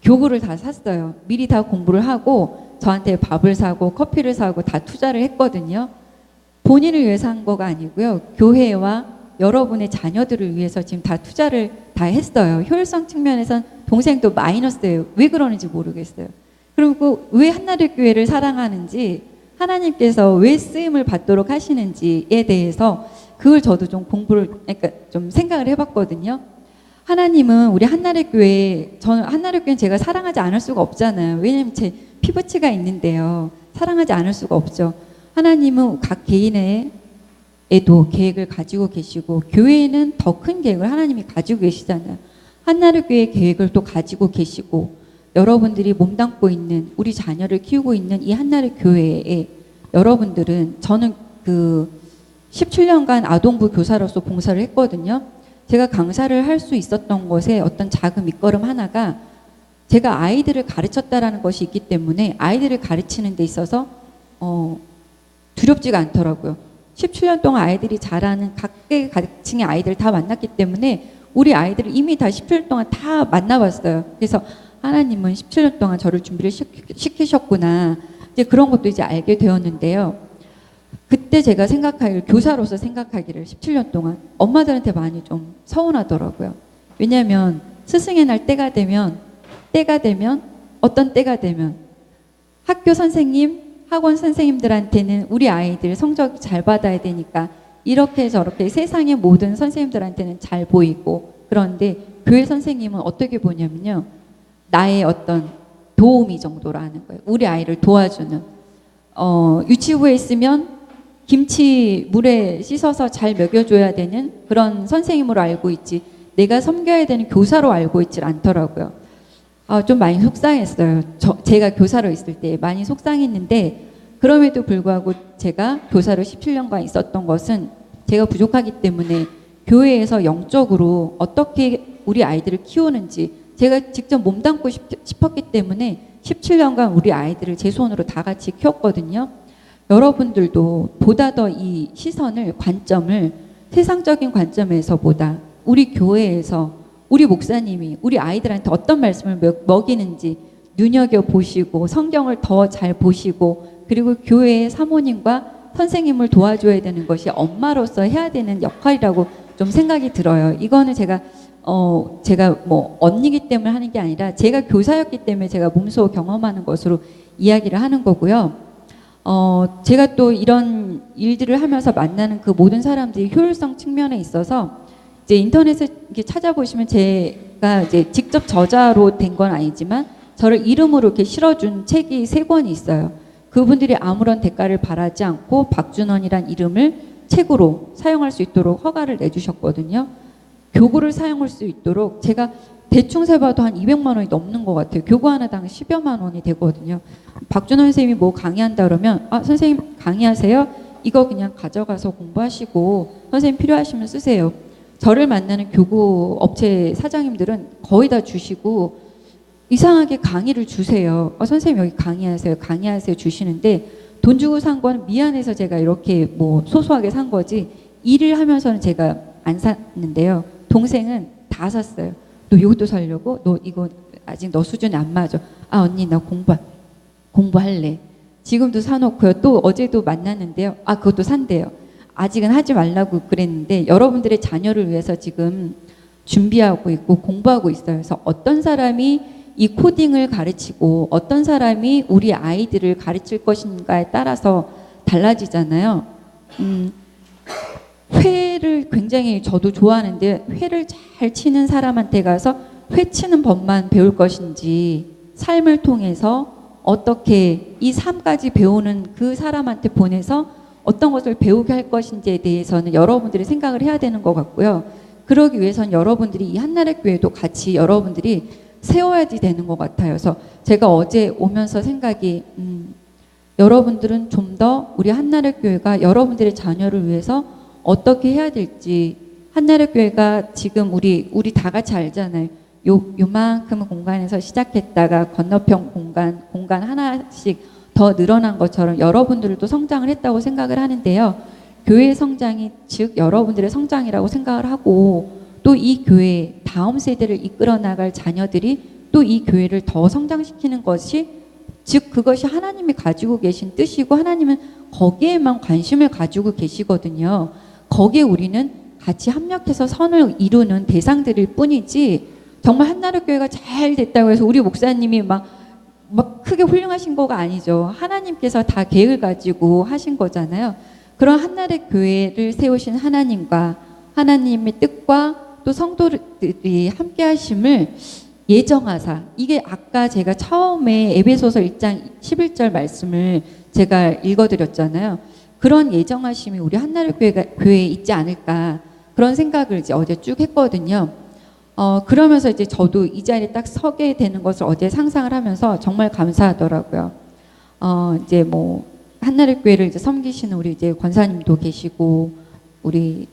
교구를 다 샀어요. 미리 다 공부를 하고 저한테 밥을 사고 커피를 사고 다 투자를 했거든요. 본인을 위해서 한 거가 아니고요. 교회와 여러분의 자녀들을 위해서 지금 다 투자를 다 했어요. 효율성 측면에선 동생도 마이너스예요. 왜 그러는지 모르겠어요. 그리고 왜 한나를 교회를 사랑하는지 하나님께서 왜 쓰임을 받도록 하시는지에 대해서 그걸 저도 좀 그러니까 좀 생각을 해봤거든요. 하나님은 우리 한나를 교회, 저는 한나를 교회는 제가 사랑하지 않을 수가 없잖아요. 왜냐면 제 피부치가 있는데요. 사랑하지 않을 수가 없죠. 하나님은 각 개인에도 계획을 가지고 계시고 교회에는 더 큰 계획을 하나님이 가지고 계시잖아요. 한나를 교회의 계획을 또 가지고 계시고 여러분들이 몸담고 있는 우리 자녀를 키우고 있는 이 한나를 교회에 여러분들은 저는 그 17년간 아동부 교사로서 봉사를 했거든요. 제가 강사를 할 수 있었던 것에 어떤 작은 밑거름 하나가 제가 아이들을 가르쳤다라는 것이 있기 때문에 아이들을 가르치는 데 있어서 두렵지가 않더라고요. 17년 동안 아이들이 자라는 각계 각층의 아이들 다 만났기 때문에 우리 아이들을 이미 다 17년 동안 다 만나봤어요. 그래서 하나님은 17년 동안 저를 준비를 시키셨구나. 이제 그런 것도 이제 알게 되었는데요. 그때 제가 생각하기를, 교사로서 생각하기를 17년 동안 엄마들한테 많이 좀 서운하더라고요. 왜냐하면 스승의 날 때가 되면 어떤 때가 되면 학교 선생님, 학원 선생님들한테는 우리 아이들 성적 잘 받아야 되니까 이렇게 저렇게 세상의 모든 선생님들한테는 잘 보이고, 그런데 교회 선생님은 어떻게 보냐면요, 나의 어떤 도우미 정도라는 거예요. 우리 아이를 도와주는, 유치부에 있으면 김치 물에 씻어서 잘 먹여줘야 되는 그런 선생님으로 알고 있지, 내가 섬겨야 되는 교사로 알고 있질 않더라고요. 좀 많이 속상했어요. 제가 교사로 있을 때 많이 속상했는데, 그럼에도 불구하고 제가 교사로 17년간 있었던 것은 제가 부족하기 때문에 교회에서 영적으로 어떻게 우리 아이들을 키우는지 제가 직접 몸담고 싶었기 때문에 17년간 우리 아이들을 제 손으로 다 같이 키웠거든요. 여러분들도 보다 더 이 시선을, 관점을 세상적인 관점에서보다 우리 교회에서 우리 목사님이 우리 아이들한테 어떤 말씀을 먹이는지 눈여겨보시고 성경을 더 잘 보시고, 그리고 교회의 사모님과 선생님을 도와줘야 되는 것이 엄마로서 해야 되는 역할이라고 좀 생각이 들어요. 이거는 제가 뭐 언니기 때문에 하는 게 아니라 제가 교사였기 때문에 제가 몸소 경험하는 것으로 이야기를 하는 거고요. 제가 또 이런 일들을 하면서 만나는 그 모든 사람들이 효율성 측면에 있어서 이제 인터넷에 이렇게 찾아보시면 제가 이제 직접 저자로 된 건 아니지만 저를 이름으로 이렇게 실어준 책이 3권이 있어요. 그분들이 아무런 대가를 바라지 않고 박준원이란 이름을 책으로 사용할 수 있도록 허가를 내주셨거든요. 교구를 사용할 수 있도록 제가 대충 세봐도 한 200만 원이 넘는 것 같아요. 교구 하나당 10여만 원이 되거든요. 박준원 선생님이 뭐 강의한다 그러면 선생님 강의하세요? 이거 그냥 가져가서 공부하시고 선생님 필요하시면 쓰세요. 저를 만나는 교구 업체 사장님들은 거의 다 주시고 이상하게 강의를 주세요. 선생님 여기 강의하세요 주시는데, 돈 주고 산 건 미안해서 제가 이렇게 뭐 소소하게 산 거지, 일을 하면서는 제가 안 샀는데요. 동생은 다 샀어요. 너 이것도 사려고? 너 이거 아직 너 수준이 안 맞아. 언니 나 공부할래. 지금도 사놓고요. 또 어제도 만났는데요. 그것도 산대요. 아직은 하지 말라고 그랬는데 여러분들의 자녀를 위해서 지금 준비하고 있고 공부하고 있어요. 그래서 어떤 사람이 이 코딩을 가르치고 어떤 사람이 우리 아이들을 가르칠 것인가에 따라서 달라지잖아요. 회를 굉장히 저도 좋아하는데, 회를 잘 치는 사람한테 가서 회 치는 법만 배울 것인지, 삶을 통해서 어떻게 이 삶까지 배우는 그 사람한테 보내서 어떤 것을 배우게 할 것인지에 대해서는 여러분들이 생각을 해야 되는 것 같고요. 그러기 위해서는 여러분들이 이 한나라 교회도 같이 여러분들이 세워야지 되는 것 같아요. 그래서 제가 어제 오면서 생각이, 여러분들은 좀 더 우리 한나라 교회가 여러분들의 자녀를 위해서 어떻게 해야 될지, 한나라 교회가 지금 우리 다 같이 알잖아요. 요만큼 공간에서 시작했다가 건너편 공간 하나씩 더 늘어난 것처럼 여러분들도 성장을 했다고 생각을 하는데요. 교회의 성장이 즉 여러분들의 성장이라고 생각을 하고, 또 이 교회 다음 세대를 이끌어 나갈 자녀들이 또 이 교회를 더 성장시키는 것이, 즉 그것이 하나님이 가지고 계신 뜻이고 하나님은 거기에만 관심을 가지고 계시거든요. 거기에 우리는 같이 합력해서 선을 이루는 대상들일 뿐이지, 정말 한나라 교회가 잘 됐다고 해서 우리 목사님이 막 크게 훌륭하신 거가 아니죠. 하나님께서 다 계획을 가지고 하신 거잖아요. 그런 한나라 교회를 세우신 하나님과 하나님의 뜻과 또 성도들이 함께 하심을 예정하사, 이게 아까 제가 처음에 에베소서 1장 11절 말씀을 제가 읽어드렸잖아요. 그런 예정하심이 우리 한나라 교회에 있지 않을까, 그런 생각을 이제 어제 쭉 했거든요. 그러면서 이제 저도 이 자리에 딱 서게 되는 것을 어제 상상을 하면서 정말 감사하더라고요. 이제 뭐 한나라 교회를 이제 섬기시는 우리 이제 권사님도 계시고, 우리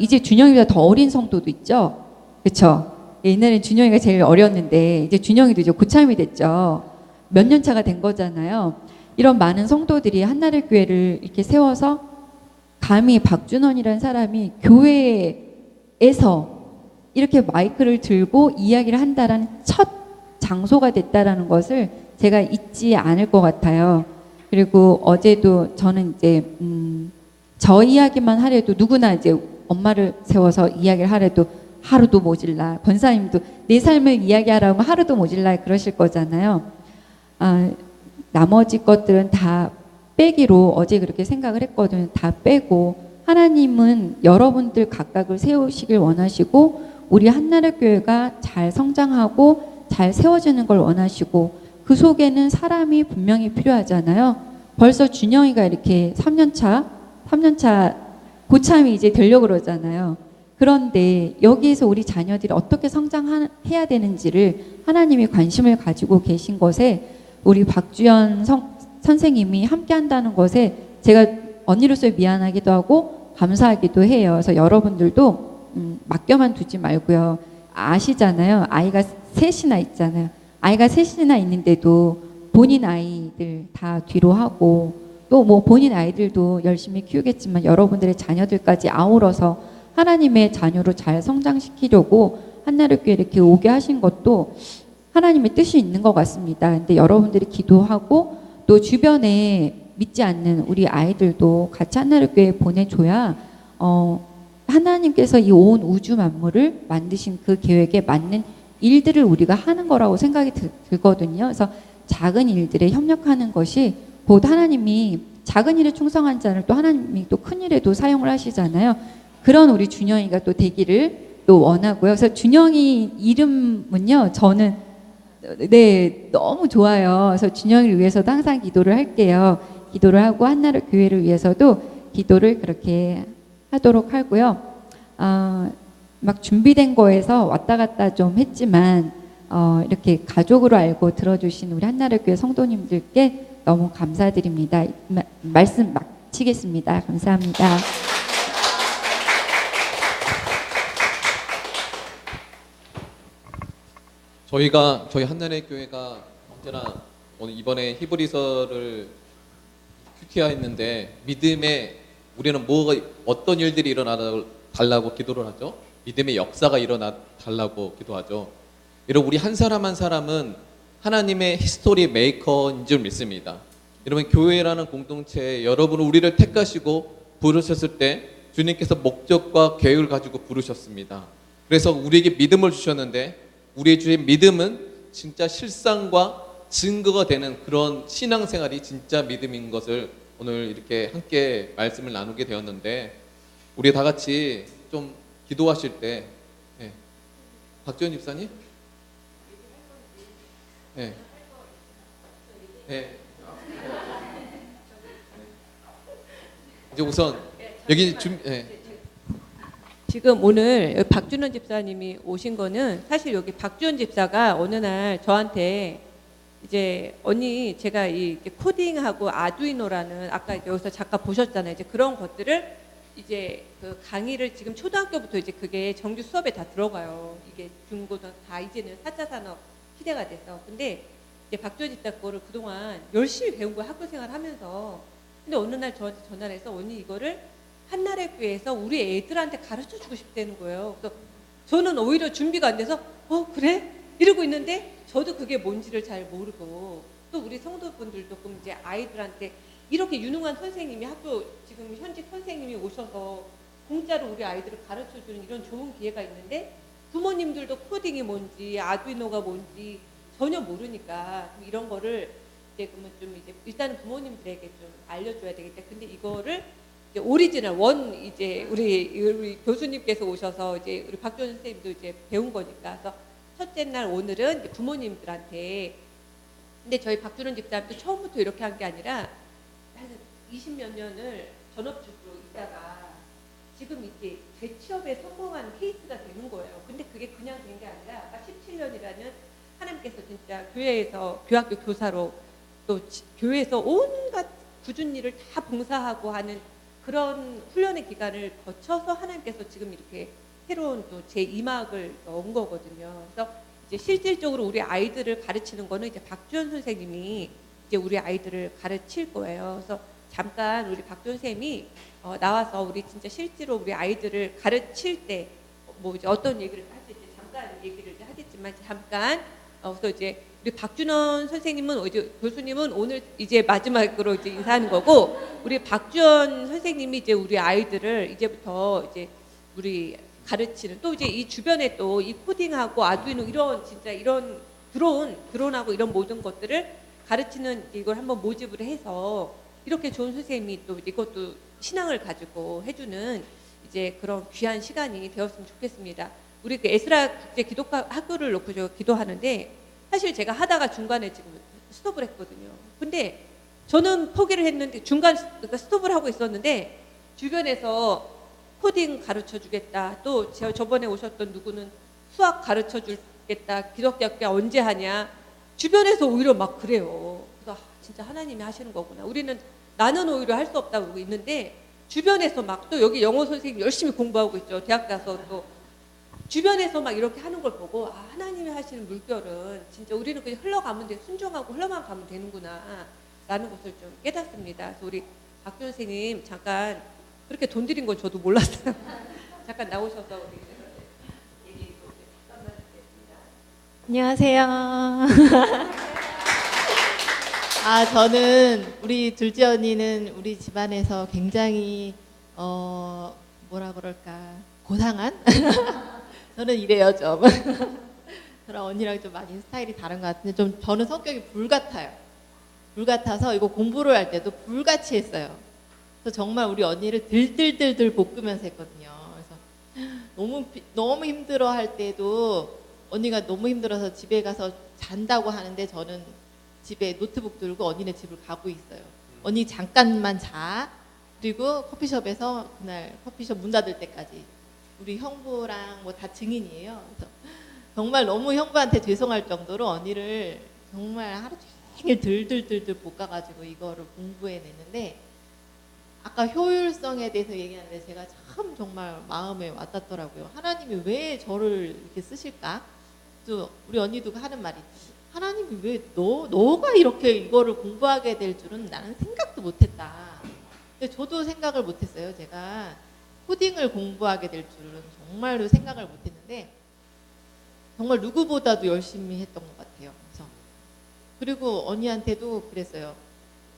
이제 준영이보다 더 어린 성도도 있죠. 그렇죠? 옛날엔 준영이가 제일 어렸는데 이제 준영이도 이제 고참이 됐죠. 몇 년 차가 된 거잖아요. 이런 많은 성도들이 한나라의 교회를 이렇게 세워서 감히 박준원이라는 사람이 교회에서 이렇게 마이크를 들고 이야기를 한다라는 첫 장소가 됐다라는 것을 제가 잊지 않을 것 같아요. 그리고 어제도 저는 이제 저 이야기만 하래도 누구나 이제 엄마를 세워서 이야기를 하래도 하루도 모질라. 권사님도 내 삶을 이야기하라고 하루도 모질라 그러실 거잖아요. 나머지 것들은 다 빼기로 어제 그렇게 생각을 했거든요. 다 빼고 하나님은 여러분들 각각을 세우시길 원하시고 우리 한나라교회가 잘 성장하고 잘 세워지는 걸 원하시고 그 속에는 사람이 분명히 필요하잖아요. 벌써 준영이가 이렇게 3년차 고참이 이제 되려고 그러잖아요. 그런데 여기에서 우리 자녀들이 어떻게 성장해야 되는지를 하나님이 관심을 가지고 계신 것에 우리 박주연 선생님이 함께 한다는 것에 제가 언니로서 미안하기도 하고 감사하기도 해요. 그래서 여러분들도 맡겨만 두지 말고요. 아시잖아요. 아이가 셋이나 있잖아요. 아이가 셋이나 있는데도 본인 아이들 다 뒤로 하고 또 뭐 본인 아이들도 열심히 키우겠지만 여러분들의 자녀들까지 아우러서 하나님의 자녀로 잘 성장시키려고 한나라교회 이렇게 오게 하신 것도 하나님의 뜻이 있는 것 같습니다. 근데 여러분들이 기도하고 또 주변에 믿지 않는 우리 아이들도 같이 한나라교회에 보내줘야 하나님께서 이 온 우주 만물을 만드신 그 계획에 맞는 일들을 우리가 하는 거라고 생각이 들거든요. 그래서 작은 일들에 협력하는 것이 곧 하나님이 작은 일에 충성한 자를 또 하나님이 또 큰 일에도 사용을 하시잖아요. 그런 우리 준영이가 또 되기를 또 원하고요. 그래서 준영이 이름은요, 저는 네 너무 좋아요. 그래서 준영이를 위해서도 항상 기도를 할게요. 기도를 하고 한나라 교회를 위해서도 기도를 그렇게 하도록 하고요. 막 준비된 거에서 왔다 갔다 좀 했지만 이렇게 가족으로 알고 들어주신 우리 한나라 교회 성도님들께 너무 감사드립니다. 말씀 마치겠습니다. 감사합니다. 저희 한나라의 교회가 언제나 오늘 이번에 히브리서를 큐티화했는데 믿음에 우리는 어떤 일들이 일어나 달라고 기도를 하죠. 믿음의 역사가 일어나 달라고 기도하죠. 여러분 우리 한 사람 한 사람은 하나님의 히스토리 메이커인 줄 믿습니다. 여러분 교회라는 공동체에 여러분은 우리를 택하시고 부르셨을 때 주님께서 목적과 계획을 가지고 부르셨습니다. 그래서 우리에게 믿음을 주셨는데 우리의 주의 믿음은 진짜 실상과 증거가 되는 그런 신앙생활이 진짜 믿음인 것을 오늘 이렇게 함께 말씀을 나누게 되었는데 우리 다 같이 좀 기도하실 때 박지원 집사님? 이제 우선 여기 지금 오늘 여기 박준원 집사님이 오신 거는 사실 여기 박준원 집사가 어느 날 저한테 이제 언니 제가 이 코딩하고 아두이노라는 아까 여기서 잠깐 보셨잖아요. 이제 그런 것들을 이제 그 강의를 지금 초등학교부터 이제 그게 정규 수업에 다 들어가요. 이게 중고등 다 이제는 4차 산업 시대가 돼서. 근데 이제 박준원 집사 거를 그동안 열심히 배운 거예요. 학교 생활 하면서. 근데 어느 날 저한테 전화를 해서 언니 이거를 한나라 교회에서 우리 애들한테 가르쳐 주고 싶다는 거예요. 그래서 저는 오히려 준비가 안 돼서 그래? 이러고 있는데 저도 그게 뭔지를 잘 모르고 또 우리 성도분들도 그럼 이제 아이들한테 이렇게 유능한 선생님이 학교 지금 현직 선생님이 오셔서 공짜로 우리 아이들을 가르쳐 주는 이런 좋은 기회가 있는데 부모님들도 코딩이 뭔지 아두이노가 뭔지 전혀 모르니까 이런 거를 이제 그러면 좀 이제 일단은 부모님들에게 좀 알려줘야 되겠다. 근데 이거를 이제 오리지널 이제 우리 교수님께서 오셔서 이제 우리 박준 선생님도 이제 배운 거니까. 그래서 첫째 날 오늘은 이제 부모님들한테. 근데 저희 박준원 집사님도 처음부터 이렇게 한 게 아니라 한 20몇 년을 전업주부로 있다가 지금 이제 재취업에 성공한 케이스가 되는 거예요. 근데 그게 그냥 된 게 아니라 아까 17년이라는 하나님께서 진짜 교회에서 교학교 교사로 또 교회에서 온갖 굳은 일을 다 봉사하고 하는 그런 훈련의 기간을 거쳐서 하나님께서 지금 이렇게 새로운 또 제 2막을 넣은 거거든요. 그래서 이제 실질적으로 우리 아이들을 가르치는 거는 이제 박주현 선생님이 이제 우리 아이들을 가르칠 거예요. 그래서 잠깐 우리 박주현 선생님이 나와서 우리 진짜 실제로 우리 아이들을 가르칠 때 뭐 이제 어떤 얘기를 할지 이제 잠깐 얘기를 이제 하겠지만 잠깐 그래서 이제 우리 박준원 선생님은 이제 교수님은 오늘 이제 마지막으로 이제 인사하는 거고 우리 박주원 선생님이 이제 우리 아이들을 이제부터 이제 우리 가르치는 또 이제 이 주변에 또 이 코딩하고 아두이노 이런 진짜 이런 드론하고 이런 모든 것들을 가르치는 이걸 한번 모집을 해서 이렇게 좋은 선생님이 또 이것도 신앙을 가지고 해주는 이제 그런 귀한 시간이 되었으면 좋겠습니다. 우리 그 에스라 국제 기독가 학교를 놓고 저 기도하는데 사실 제가 하다가 중간에 지금 스톱을 했거든요. 근데 저는 포기를 했는데 그러니까 스톱을 하고 있었는데 주변에서 코딩 가르쳐 주겠다. 또 저번에 오셨던 누구는 수학 가르쳐 주겠다. 기독교학교 언제 하냐. 주변에서 오히려 막 그래요. 그래서 진짜 하나님이 하시는 거구나. 나는 오히려 할 수 없다고 그러고 있는데 주변에서 막 또 여기 영어 선생님 열심히 공부하고 있죠. 대학 가서 또 주변에서 막 이렇게 하는 걸 보고 하나님이 하시는 물결은 진짜 우리는 그냥 흘러가면 돼. 순종하고 흘러만 가면 되는구나 라는 것을 좀 깨닫습니다. 그래서 우리 박준 선생님 잠깐 그렇게 돈 들인 건 저도 몰랐어요. 잠깐 나오셔서 우리 얘기 좀 안녕하세요. 저는 우리 둘째 언니는 우리 집안에서 굉장히 뭐라 그럴까 고상한 저는 이래요 좀. 저랑 언니랑 좀 많이 스타일이 다른 것 같은데 좀 저는 성격이 불 같아요. 불 같아서 이거 공부를 할 때도 불같이 했어요. 그래서 정말 우리 언니를 들들들들 볶으면서 했거든요. 그래서 너무 힘들어 할 때도 언니가 너무 힘들어서 집에 가서 잔다고 하는데 저는 집에 노트북 들고 언니네 집을 가고 있어요. 언니 잠깐만 자. 그리고 커피숍에서 그날 커피숍 문 닫을 때까지 우리 형부랑 뭐 다 증인이에요. 그래서 정말 너무 형부한테 죄송할 정도로 언니를 정말 하루 종일 들들들들 볶아가지고 이거를 공부해냈는데 아까 효율성에 대해서 얘기하는데 제가 참 정말 마음에 와닿더라고요. 하나님이 왜 저를 이렇게 쓰실까? 또 우리 언니도 하는 말이 있지. 하나님이 왜 너가 이렇게 이거를 공부하게 될 줄은 나는 생각도 못했다. 근데 저도 생각을 못했어요. 제가 코딩을 공부하게 될 줄은 정말로 생각을 못했는데 정말 누구보다도 열심히 했던 것 같아요. 그리고 언니한테도 그랬어요.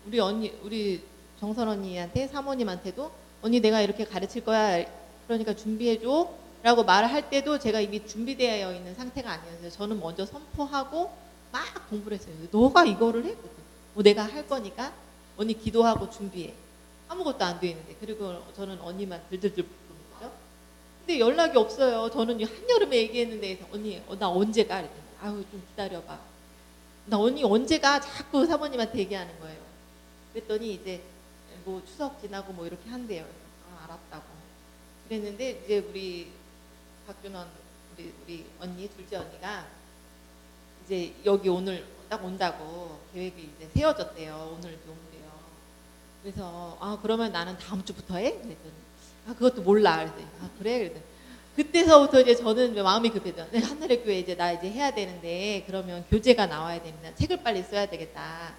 우리 정선 언니한테 사모님한테도 언니 내가 이렇게 가르칠 거야. 그러니까 준비해줘. 라고 말을 할 때도 제가 이미 준비되어 있는 상태가 아니었어요. 저는 먼저 선포하고 막 공부를 했어요. 너가 이거를 해? 뭐 내가 할 거니까 언니 기도하고 준비해. 아무것도 안 돼 있는데. 그리고 저는 언니만 들들들 부르는 거죠. 근데 연락이 없어요. 저는 한여름에 얘기했는데 언니 나 언제 가? 그랬더니 아유 좀 기다려봐. 나 언니 언제 가? 자꾸 사모님한테 얘기하는 거예요. 그랬더니 이제 뭐 추석 지나고 뭐 이렇게 한대요. 알았다고. 그랬는데 이제 우리 박준원 우리 언니 둘째 언니가 이제 여기 오늘 딱 온다고 계획이 이제 세워졌대요. 오늘도 온대요. 그래서 그러면 나는 다음 주부터 해? 그랬더니 그것도 몰라. 그랬더니 그래? 그랬더니 그때서부터 이제 저는 마음이 급해져. 하늘의 교회 이제 나 이제 해야 되는데 그러면 교재가 나와야 되는데 책을 빨리 써야 되겠다.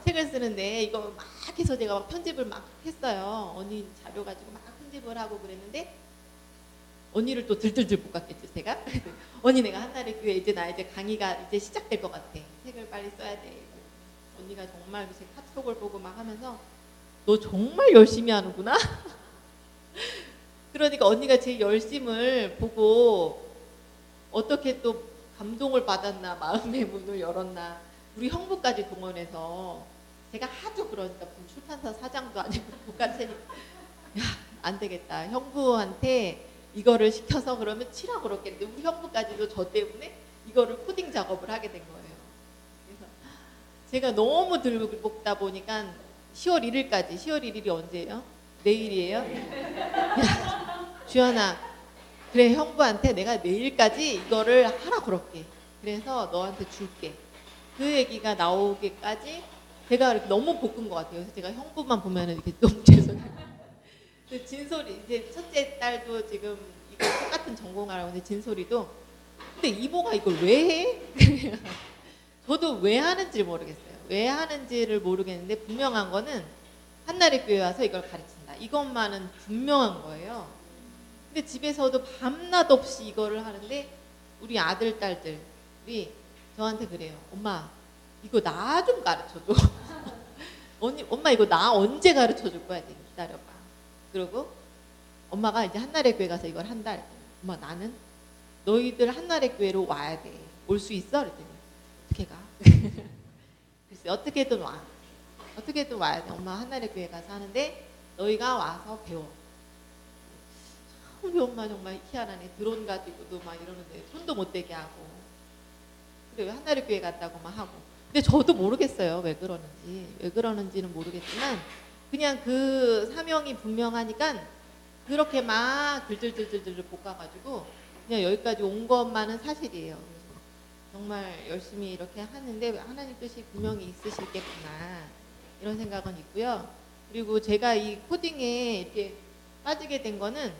책을 쓰는데 이거 막 해서 제가 막 편집을 막 했어요. 언니 자료 가지고 막 편집을 하고 그랬는데 언니를 또 들들들 볶았겠죠 제가. 언니 내가 한나의 교회 이제 나 이제 강의가 이제 시작될 것 같아. 책을 빨리 써야 돼. 언니가 정말 제 카톡을 보고 막 하면서 너 정말 열심히 하는구나. 그러니까 언니가 제 열심을 보고 어떻게 또 감동을 받았나 마음의 문을 열었나 우리 형부까지 동원해서 제가 하도 그러니까 출판사 사장도 아니고 복간체니까 안 되겠다. 형부한테 이거를 시켜서 그러면 치라고 그랬겠는데 우리 형부까지도 저 때문에 이거를 코딩 작업을 하게 된 거예요. 그래서 제가 너무 들고 볶다 보니까 10월 1일까지 10월 1일이 언제예요? 내일이에요? 야, 주연아 그래 형부한테 내가 내일까지 이거를 하라 그럴게. 그래서 너한테 줄게. 그 얘기가 나오기까지 제가 이렇게 너무 볶은 것 같아요. 그래서 제가 형부만 보면은 이렇게 너무 죄송해요. 그 진솔이 이제 첫째 딸도 지금 이거 똑같은 전공하라고 하는데 진솔이도 근데 이모가 이걸 왜 해? 저도 왜 하는지를 모르겠어요. 왜 하는지를 모르겠는데 분명한 거는 한나리 교회 와서 이걸 가르친다. 이것만은 분명한 거예요. 근데 집에서도 밤낮 없이 이거를 하는데 우리 아들 딸들이 저한테 그래요. 엄마 이거 나 좀 가르쳐줘. 언니 엄마 이거 나 언제 가르쳐줄 거야? 기다려봐. 그리고 엄마가 이제 한나리 교회 가서 이걸 한다. 그랬더니 엄마 나는 너희들 한나리 교회로 와야 돼. 올 수 있어? 그랬더니 어떻게 가? 글쎄 어떻게든 와. 어떻게든 와야 돼. 엄마 한나리 교회 가서 하는데 너희가 와서 배워. 우리 엄마 정말 희한하네. 드론 가지고도 막 이러는데 손도 못 대게 하고. 그래 한나리 교회 갔다고만 하고. 근데 저도 모르겠어요. 왜 그러는지. 왜 그러는지는 모르겠지만 그냥 그 사명이 분명하니까 그렇게 막 들들들들들 볶아가지고 그냥 여기까지 온 것만은 사실이에요. 그래서 정말 열심히 이렇게 하는데 하나님 뜻이 분명히 있으시겠구나 이런 생각은 있고요. 그리고 제가 이 코딩에 이렇게 빠지게 된 거는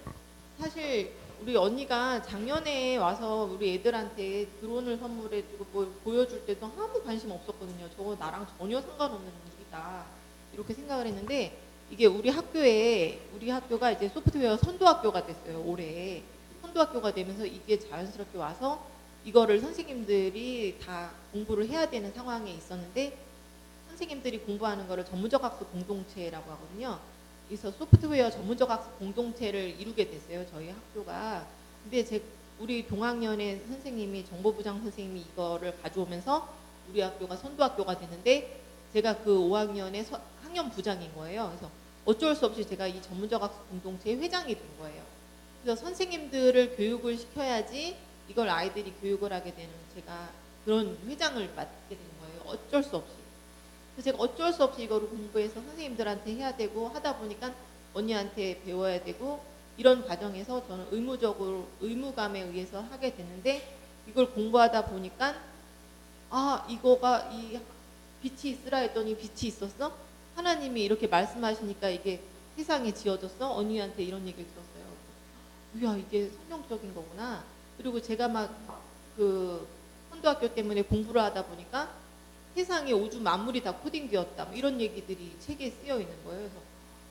사실 우리 언니가 작년에 와서 우리 애들한테 드론을 선물해주고 뭐 보여줄 때도 아무 관심 없었거든요. 저거 나랑 전혀 상관없는 일이다 이렇게 생각을 했는데 이게 우리 학교가 이제 소프트웨어 선도학교가 됐어요. 올해 선도학교가 되면서 이게 자연스럽게 와서 이거를 선생님들이 다 공부를 해야 되는 상황에 있었는데 선생님들이 공부하는 거를 전문적 학습 공동체라고 하거든요. 그래서 소프트웨어 전문적 학습 공동체를 이루게 됐어요. 저희 학교가. 근데 우리 동학년의 선생님이 정보부장 선생님이 이거를 가져오면서 우리 학교가 선도학교가 됐는데 제가 그 5학년의 학년 부장인 거예요. 그래서 어쩔 수 없이 제가 이 전문적 학습 공동체의 회장이 된 거예요. 그래서 선생님들을 교육을 시켜야지 이걸 아이들이 교육을 하게 되는 제가 그런 회장을 맡게 된 거예요. 어쩔 수 없이. 그래서 제가 어쩔 수 없이 이거를 공부해서 선생님들한테 해야 되고 하다 보니까 언니한테 배워야 되고 이런 과정에서 저는 의무감에 의해서 하게 됐는데 이걸 공부하다 보니까 이거가 이 빛이 있으라 했더니 빛이 있었어? 하나님이 이렇게 말씀하시니까 이게 세상에 지어졌어? 언니한테 이런 얘기를 들었어요. 이야 이게 성경적인 거구나. 그리고 제가 막 그 선도학교 때문에 공부를 하다 보니까 세상에 우주 만물이 다 코딩되었다. 이런 얘기들이 책에 쓰여 있는 거예요. 그래서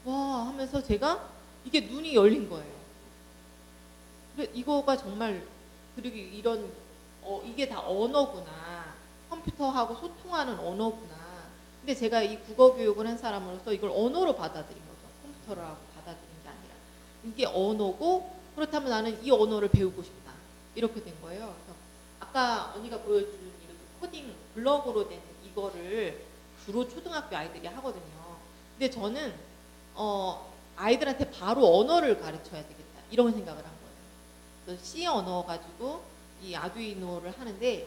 와 하면서 제가 이게 눈이 열린 거예요. 그래 이거가 정말 그리고 이런 이게 다 언어구나. 컴퓨터하고 소통하는 언어구나. 근데 제가 이 국어 교육을 한 사람으로서 이걸 언어로 받아들인 거죠. 컴퓨터라고 받아들인 게 아니라 이게 언어고 그렇다면 나는 이 언어를 배우고 싶다. 이렇게 된 거예요. 그래서 아까 언니가 보여준 이렇게 코딩 블럭으로 된 이거를 주로 초등학교 아이들이 하거든요. 근데 저는 아이들한테 바로 언어를 가르쳐야 되겠다 이런 생각을 한 거예요. 그래서 C 언어 가지고 이 아두이노를 하는데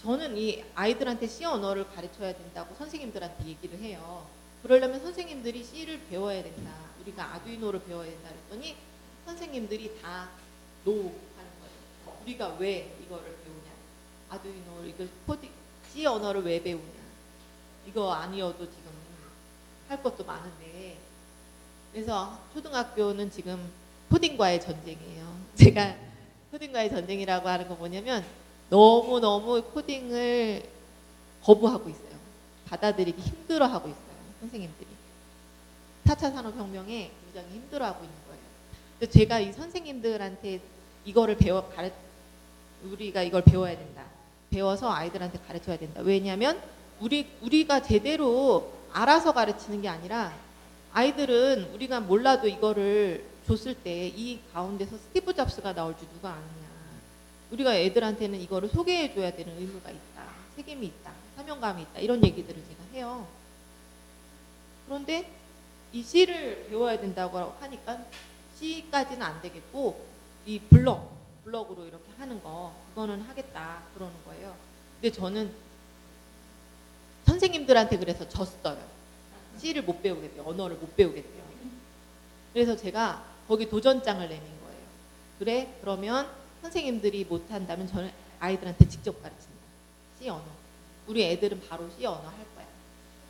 저는 이 아이들한테 C 언어를 가르쳐야 된다고 선생님들한테 얘기를 해요. 그러려면 선생님들이 C를 배워야 된다. 우리가 아두이노를 배워야 된다 그랬더니 선생님들이 다 노 하는 거예요. 우리가 왜 이거를 배우냐. 아두이노를 이거 C 언어를 왜 배우냐. 이거 아니어도 지금 할 것도 많은데 그래서 초등학교는 지금 코딩과의 전쟁이에요. 제가 코딩과의 전쟁이라고 하는 건 뭐냐면 너무너무 코딩을 거부하고 있어요. 받아들이기 힘들어하고 있어요. 선생님들이. 4차 산업혁명에 굉장히 힘들어하고 있는 거예요. 그래서 제가 이 선생님들한테 이거를 우리가 이걸 배워야 된다. 배워서 아이들한테 가르쳐야 된다. 왜냐하면 우리가 제대로 알아서 가르치는 게 아니라 아이들은 우리가 몰라도 이거를 줬을 때 이 가운데서 스티브 잡스가 나올 줄 누가 아느냐. 우리가 애들한테는 이거를 소개해줘야 되는 의무가 있다. 책임이 있다. 사명감이 있다. 이런 얘기들을 제가 해요. 그런데 이 C를 배워야 된다고 하니까 C까지는 안 되겠고 이 블럭으로 이렇게 하는 거 그거는 하겠다 그러는 거예요. 근데 저는 선생님들한테 그래서 졌어요. C를 못 배우겠대요. 언어를 못 배우겠대요. 그래서 제가 거기 도전장을 내민 거예요. 그래 그러면 선생님들이 못한다면 저는 아이들한테 직접 가르친다. C 언어. 우리 애들은 바로 C 언어 할 거야.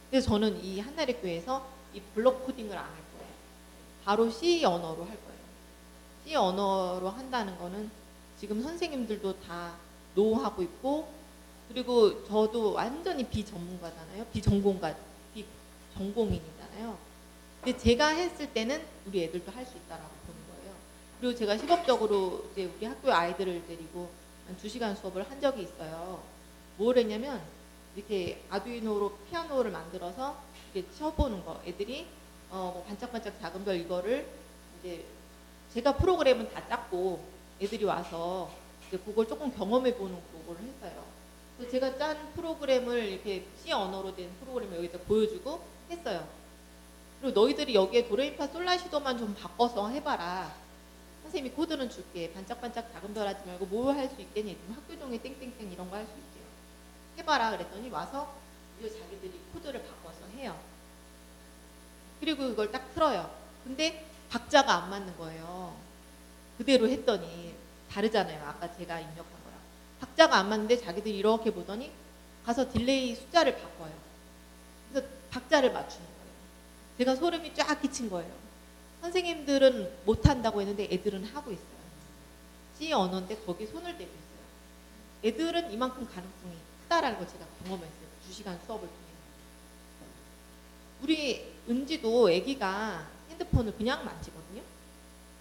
그래서 저는 이 한나리 교회에서 이 블록 코딩을 안 할 거예요. 바로 C 언어로 할 거예요. C 언어로 한다는 거는 지금 선생님들도 다 노하고 있고, 그리고 저도 완전히 비전문가잖아요. 비전공인이잖아요. 근데 제가 했을 때는 우리 애들도 할 수 있다라고 보는 거예요. 그리고 제가 시범적으로 이제 우리 학교 아이들을 데리고 한 2시간 수업을 한 적이 있어요. 뭘 했냐면 이렇게 아두이노로 피아노를 만들어서 이렇게 쳐보는 거. 애들이 뭐 반짝반짝 작은 별 이거를 이제 제가 프로그램은 다 짰고 애들이 와서 이제 그걸 조금 경험해 보는 그거를 했어요. 그래서 제가 짠 프로그램을 이렇게 C 언어로 된 프로그램을 여기다 보여주고 했어요. 그리고 너희들이 여기에 도레미파 솔라시도만 좀 바꿔서 해봐라. 선생님이 코드는 줄게. 반짝반짝 작은 별 하지 말고 뭐 할 수 있겠니? 학교 종이 땡땡땡 이런 거 할 수 있게 해봐라 그랬더니 와서 이거 자기들이 코드를 바꿔서 해요. 그리고 이걸 딱 틀어요. 근데 박자가 안 맞는 거예요. 그대로 했더니 다르잖아요. 아까 제가 입력한 거랑. 박자가 안 맞는데 자기들이 이렇게 보더니 가서 딜레이 숫자를 바꿔요. 그래서 박자를 맞추는 거예요. 제가 소름이 쫙 끼친 거예요. 선생님들은 못한다고 했는데 애들은 하고 있어요. C 언어인데 거기에 손을 대고 있어요. 애들은 이만큼 가능성이 크다라는 걸 제가 경험했어요. 2시간 수업을 통해. 우리 은지도 애기가 핸드폰을 그냥 만지거든요.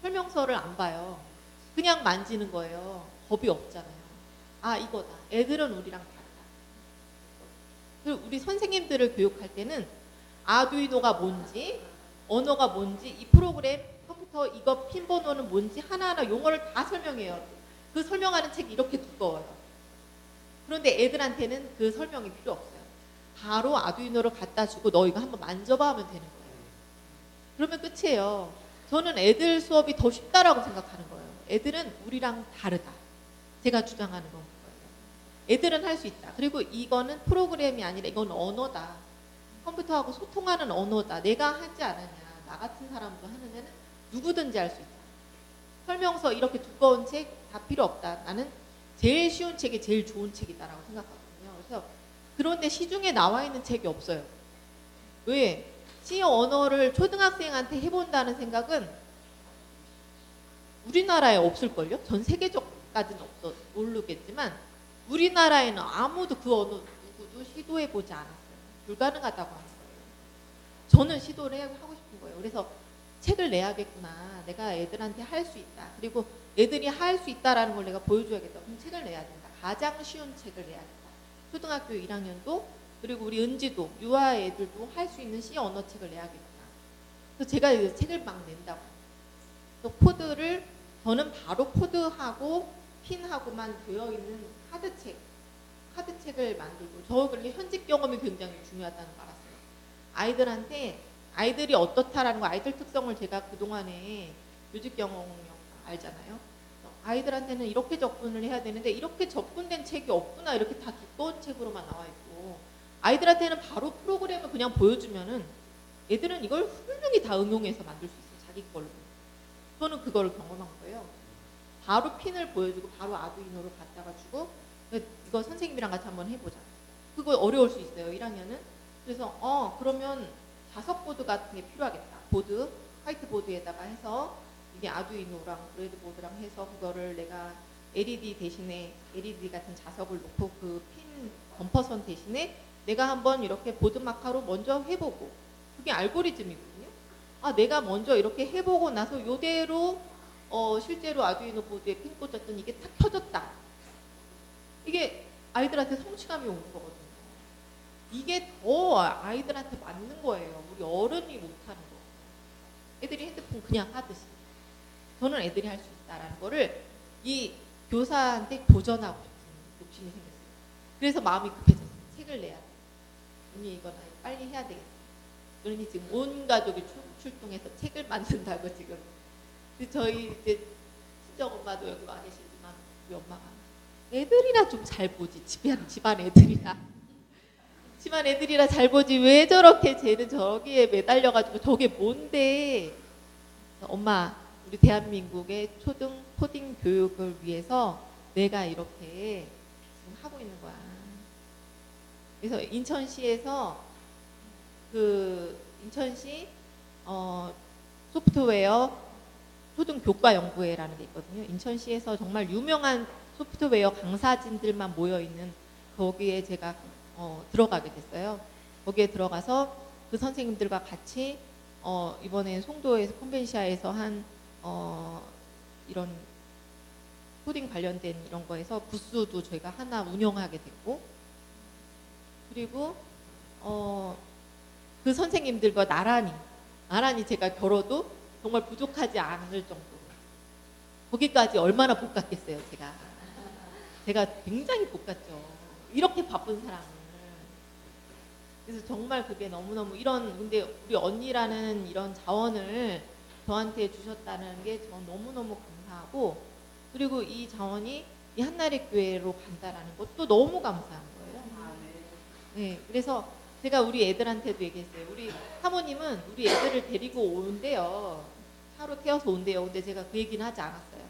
설명서를 안 봐요. 그냥 만지는 거예요. 겁이 없잖아요. 아, 이거다. 애들은 우리랑 다르다. 그리고 우리 선생님들을 교육할 때는 아두이노가 뭔지, 언어가 뭔지, 이 프로그램, 컴퓨터 이거 핀 번호는 뭔지 하나하나 용어를 다 설명해요. 그 설명하는 책이 이렇게 두꺼워요. 그런데 애들한테는 그 설명이 필요 없어요. 바로 아두이노를 갖다 주고 너 이거 한번 만져봐 하면 되는 거예요. 그러면 끝이에요. 저는 애들 수업이 더 쉽다라고 생각하는 거예요. 애들은 우리랑 다르다. 제가 주장하는 건 거예요. 애들은 할 수 있다. 그리고 이거는 프로그램이 아니라 이건 언어다. 컴퓨터하고 소통하는 언어다. 내가 하지 않았냐. 나 같은 사람도 하느냐는 누구든지 할 수 있다. 설명서 이렇게 두꺼운 책 다 필요 없다. 나는 제일 쉬운 책이 제일 좋은 책이다라고 생각하거든요. 그래서 그런데 시중에 나와 있는 책이 없어요. 왜? C 언어를 초등학생한테 해본다는 생각은 우리나라에 없을걸요? 전 세계적까지는 모르겠지만 우리나라에는 아무도 그 언어 누구도 시도해보지 않았어요. 불가능하다고 하는 거예요. 저는 시도를 하고 싶은 거예요. 그래서 책을 내야겠구나. 내가 애들한테 할 수 있다. 그리고 애들이 할 수 있다라는 걸 내가 보여줘야겠다. 그럼 책을 내야 된다. 가장 쉬운 책을 내야겠다. 초등학교 1학년도 그리고 우리 은지도 유아 애들도 할 수 있는 C 언어 책을 내야겠다. 그래서 제가 이 책을 막 낸다고. 그래서 코드를 저는 바로 코드하고 핀하고만 되어 있는 카드책을 만들고 저 그렇게 현직 경험이 굉장히 중요하다는 걸 알았어요. 아이들한테 아이들이 어떻다라는 거 아이들 특성을 제가 그동안에 교직 경험 알잖아요. 아이들한테는 이렇게 접근을 해야 되는데 이렇게 접근된 책이 없구나. 이렇게 다 두꺼운 책으로만 나와 있고 아이들한테는 바로 프로그램을 그냥 보여주면은 애들은 이걸 훌륭히 다 응용해서 만들 수 있어요. 자기 걸로. 저는 그걸 경험한 거예요. 바로 핀을 보여주고 바로 아두이노를 갖다가 주고 이거 선생님이랑 같이 한번 해보자. 그거 어려울 수 있어요. 1학년은. 그래서 그러면 자석보드 같은 게 필요하겠다. 보드, 화이트보드에다가 해서 이게 아두이노랑 브레드보드랑 해서 그거를 내가 LED 대신에 LED 같은 자석을 놓고 그 핀 범퍼선 대신에 내가 한번 이렇게 보드 마카로 먼저 해보고 그게 알고리즘이거든요. 아, 내가 먼저 이렇게 해보고 나서 이대로 실제로 아두이노 보드에 핀 꽂았더니 이게 탁 켜졌다. 이게 아이들한테 성취감이 오는 거거든요. 이게 더 아이들한테 맞는 거예요. 우리 어른이 못하는 거. 애들이 핸드폰 그냥 하듯이. 저는 애들이 할 수 있다라는 거를 이 교사한테 도전하고 싶은 욕심이 생겼어요. 그래서 마음이 급해졌어요. 책을 내야 돼. 언니 이거 나 빨리 해야 되겠어. 그러니 지금 온 가족이 출동해서 책을 만든다고 지금. 저희 이제 친정 엄마도 여기 와 계시지만 우리 엄마가 애들이나 좀 잘 보지. 집안 애들이나. 집안 애들이라 잘 보지. 왜 저렇게 쟤는 저기에 매달려가지고 저게 뭔데. 엄마 우리 대한민국의 초등 코딩 교육을 위해서 내가 이렇게 지금 하고 있는 거야. 그래서 인천시에서 인천시 소프트웨어 초등교과연구회라는 게 있거든요. 인천시에서 정말 유명한 소프트웨어 강사진들만 모여있는 거기에 제가 들어가게 됐어요. 거기에 들어가서 그 선생님들과 같이 이번에 송도에서 컨벤시아에서 한 이런 코딩 관련된 이런 거에서 부스도 저희가 하나 운영하게 됐고, 그리고 그 선생님들과 나란히 제가 결어도 정말 부족하지 않을 정도로 거기까지 얼마나 복 갔겠어요. 제가 굉장히 복 갔죠. 이렇게 바쁜 사람을. 그래서 정말 그게 너무너무 근데 우리 언니라는 이런 자원을 저한테 주셨다는 게 전 너무너무 감사하고, 그리고 이 자원이 이 한나리 교회로 간다라는 것도 너무 감사한 거예요. 네, 그래서 제가 우리 애들한테도 얘기했어요. 우리 사모님은 우리 애들을 데리고 온대요. 차로 태워서 온대요. 근데 제가 그 얘기는 하지 않았어요.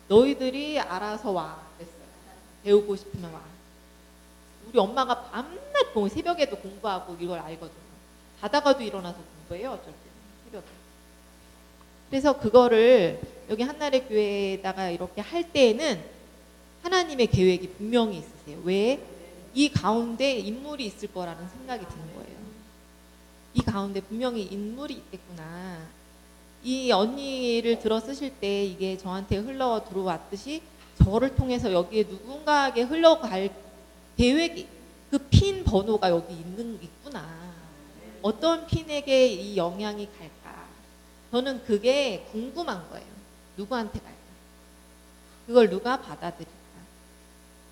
너희들이 알아서 와 그랬어요. 배우고 싶으면 와. 우리 엄마가 밤낮 새벽에도 공부하고 이걸 알거든요. 자다가도 일어나서 공부해요. 어쩔 때는 새벽에. 그래서 그거를 여기 한나라 교회에다가 이렇게 할 때에는 하나님의 계획이 분명히 있으세요. 왜? 이 가운데 인물이 있을 거라는 생각이 드는 거예요. 이 가운데 분명히 인물이 있겠구나. 이 언니를 들어 쓰실 때 이게 저한테 흘러 들어왔듯이 저를 통해서 여기에 누군가에게 흘러갈 계획이, 그 핀 번호가 여기 있구나. 어떤 핀에게 이 영향이 갈까? 저는 그게 궁금한 거예요. 누구한테 갈까? 그걸 누가 받아들일까?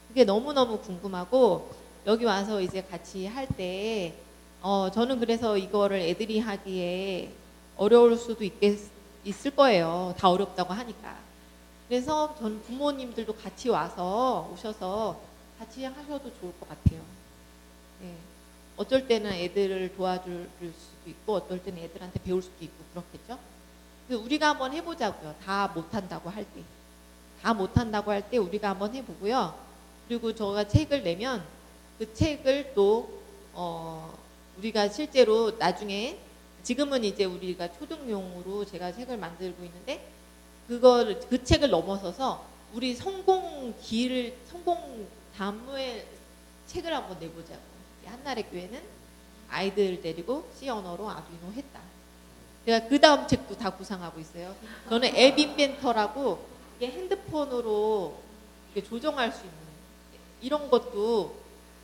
그게 너무너무 궁금하고, 여기 와서 이제 같이 할 때 저는 그래서 이거를 애들이 하기에 어려울 수도 있을 거예요. 다 어렵다고 하니까. 그래서 저는 부모님들도 같이 오셔서 같이 하셔도 좋을 것 같아요. 네. 어쩔 때는 애들을 도와줄 수도 있고, 어떨 때는 애들한테 배울 수도 있고 그렇겠죠. 그래서 우리가 한번 해보자고요. 다 못한다고 할 때 우리가 한번 해보고요. 그리고 저가 책을 내면 그 책을 또 우리가 실제로 나중에, 지금은 이제 우리가 초등용으로 제가 책을 만들고 있는데, 그 책을 넘어서서 우리 성공 담의 책을 한번 내보자고. 한나라 교회는 아이들 데리고 C 언어로 아두이노 했다. 제가 그 다음 책도 다 구상하고 있어요. 저는 앱 인벤터라고 이게 핸드폰으로 이렇게 조정할 수 있는 이런 것도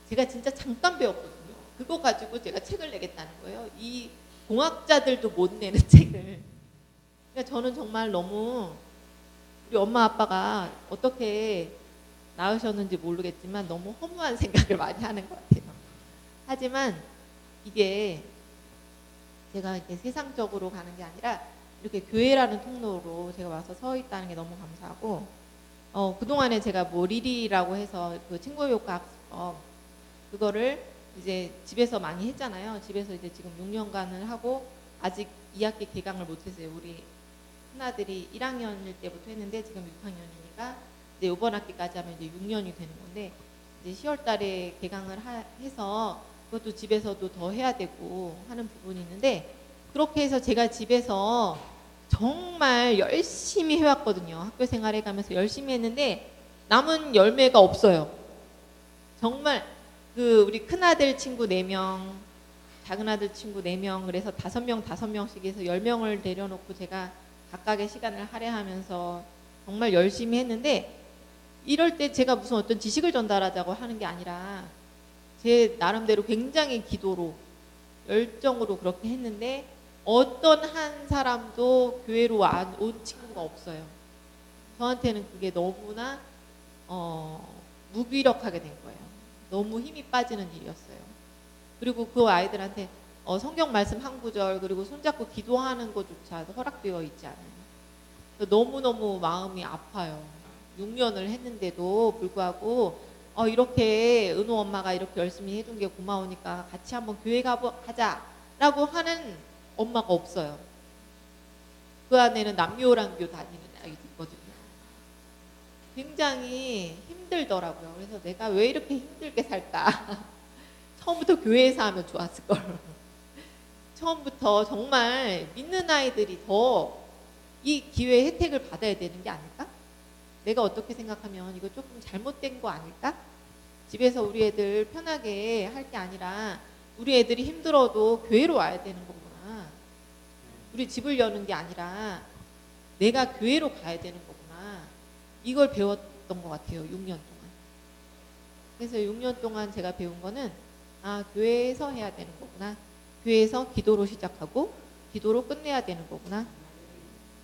제가 진짜 잠깐 배웠거든요. 그거 가지고 제가 책을 내겠다는 거예요. 이 공학자들도 못 내는 책을. 그러니까 저는 정말 너무 우리 엄마 아빠가 어떻게 낳으셨는지 모르겠지만 너무 허무한 생각을 많이 하는 것 같아요. 하지만 이게 제가 이렇게 세상적으로 가는 게 아니라 이렇게 교회라는 통로로 제가 와서 서 있다는 게 너무 감사하고, 그동안에 제가 뭐 리리라고 해서 그 친구효과 학습 그거를 이제 집에서 많이 했잖아요. 집에서 이제 지금 6년간을 하고 아직 2학기 개강을 못했어요. 우리 큰아들이 1학년일 때부터 했는데 지금 6학년이니까 이제 이번 학기까지 하면 이제 6년이 되는 건데, 이제 10월 달에 개강을 해서 그것도 집에서도 더 해야 되고 하는 부분이 있는데, 그렇게 해서 제가 집에서 정말 열심히 해왔거든요. 학교 생활에 가면서 열심히 했는데 남은 열매가 없어요. 정말 우리 큰아들 친구 4명, 작은아들 친구 4명, 그래서 5명씩 해서 10명을 내려놓고 제가 각각의 시간을 할애하면서 정말 열심히 했는데, 이럴 때 제가 무슨 어떤 지식을 전달하자고 하는 게 아니라 제 나름대로 굉장히 기도로 열정으로 그렇게 했는데 어떤 한 사람도 교회로 온 친구가 없어요. 저한테는 그게 너무나 무기력하게 된 거예요. 너무 힘이 빠지는 일이었어요. 그리고 그 아이들한테 성경 말씀 한 구절 그리고 손잡고 기도하는 것조차 허락되어 있지 않아요. 너무너무 마음이 아파요. 6년을 했는데도 불구하고 이렇게 은호 엄마가 이렇게 열심히 해준 게 고마우니까 같이 한번 교회 가자라고 하는 엄마가 없어요. 그 안에는 남묘랑교 다니는 아이도 있거든요. 굉장히 힘들더라고요. 그래서 내가 왜 이렇게 힘들게 살까? 처음부터 교회에서 하면 좋았을 걸. 처음부터 정말 믿는 아이들이 더 이 기회의 혜택을 받아야 되는 게 아닐까? 내가 어떻게 생각하면 이거 조금 잘못된 거 아닐까? 집에서 우리 애들 편하게 할 게 아니라 우리 애들이 힘들어도 교회로 와야 되는 거구나. 우리 집을 여는 게 아니라 내가 교회로 가야 되는 거구나. 이걸 배웠던 것 같아요. 6년 동안. 그래서 6년 동안 제가 배운 거는 교회에서 해야 되는 거구나. 교회에서 기도로 시작하고 기도로 끝내야 되는 거구나.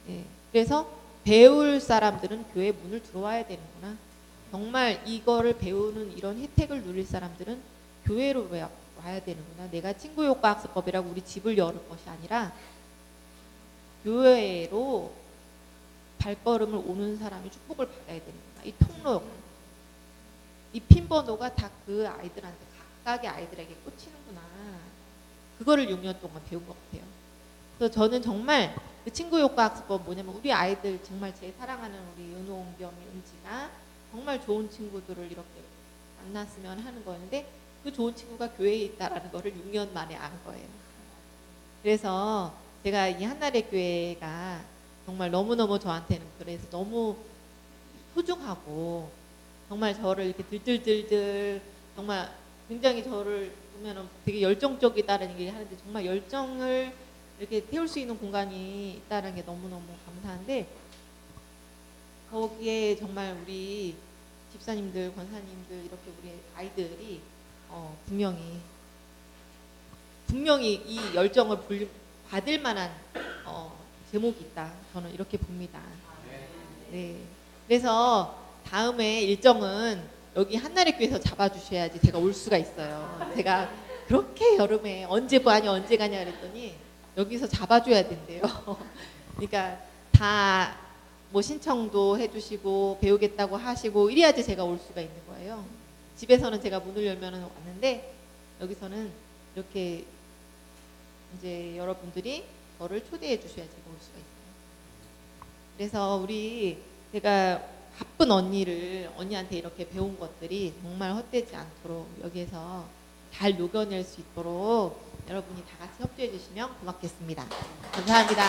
예, 그래서 배울 사람들은 교회 문을 들어와야 되는구나. 정말 이거를 배우는 이런 혜택을 누릴 사람들은 교회로 와야 되는구나. 내가 친구효과 학습법이라고 우리 집을 열을 것이 아니라 교회로 발걸음을 오는 사람이 축복을 받아야 되는구나. 이 통로, 이 핀번호가 다 그 아이들한테 각각의 아이들에게 꽂히는구나. 그거를 6년 동안 배운 것 같아요. 그래서 저는 정말 그 친구효과 학습법 뭐냐면 우리 아이들 정말 제 사랑하는 우리 은홍, 겸이, 은지가 정말 좋은 친구들을 이렇게 만났으면 하는 거였는데 그 좋은 친구가 교회에 있다라는 거를 6년 만에 안 거예요. 그래서 제가 이 한나래 교회가 정말 너무너무 저한테는 그래서 너무 소중하고 정말 저를 이렇게 들들들들 정말 굉장히 저를 보면은 되게 열정적이다라는 얘기를 하는데 정말 열정을 이렇게 태울 수 있는 공간이 있다는 게 너무너무 감사한데 거기에 정말 우리 집사님들, 권사님들 이렇게 우리 아이들이 분명히 이 열정을 받을 만한 제목이 있다. 저는 이렇게 봅니다. 네. 그래서 다음에 일정은 여기 한나래 교회에서 잡아주셔야지 제가 올 수가 있어요. 제가 그렇게 여름에 언제 가냐 그랬더니 여기서 잡아줘야 된대요. 그러니까 다 뭐 신청도 해주시고 배우겠다고 하시고 이래야지 제가 올 수가 있는 거예요. 집에서는 제가 문을 열면은 왔는데 여기서는 이렇게 이제 여러분들이 저를 초대해 주셔야 제가 올 수가 있어요. 그래서 제가 바쁜 언니한테 이렇게 배운 것들이 정말 헛되지 않도록 여기에서 잘 녹여낼 수 있도록 여러분이 다 같이 협조해 주시면 고맙겠습니다. 감사합니다.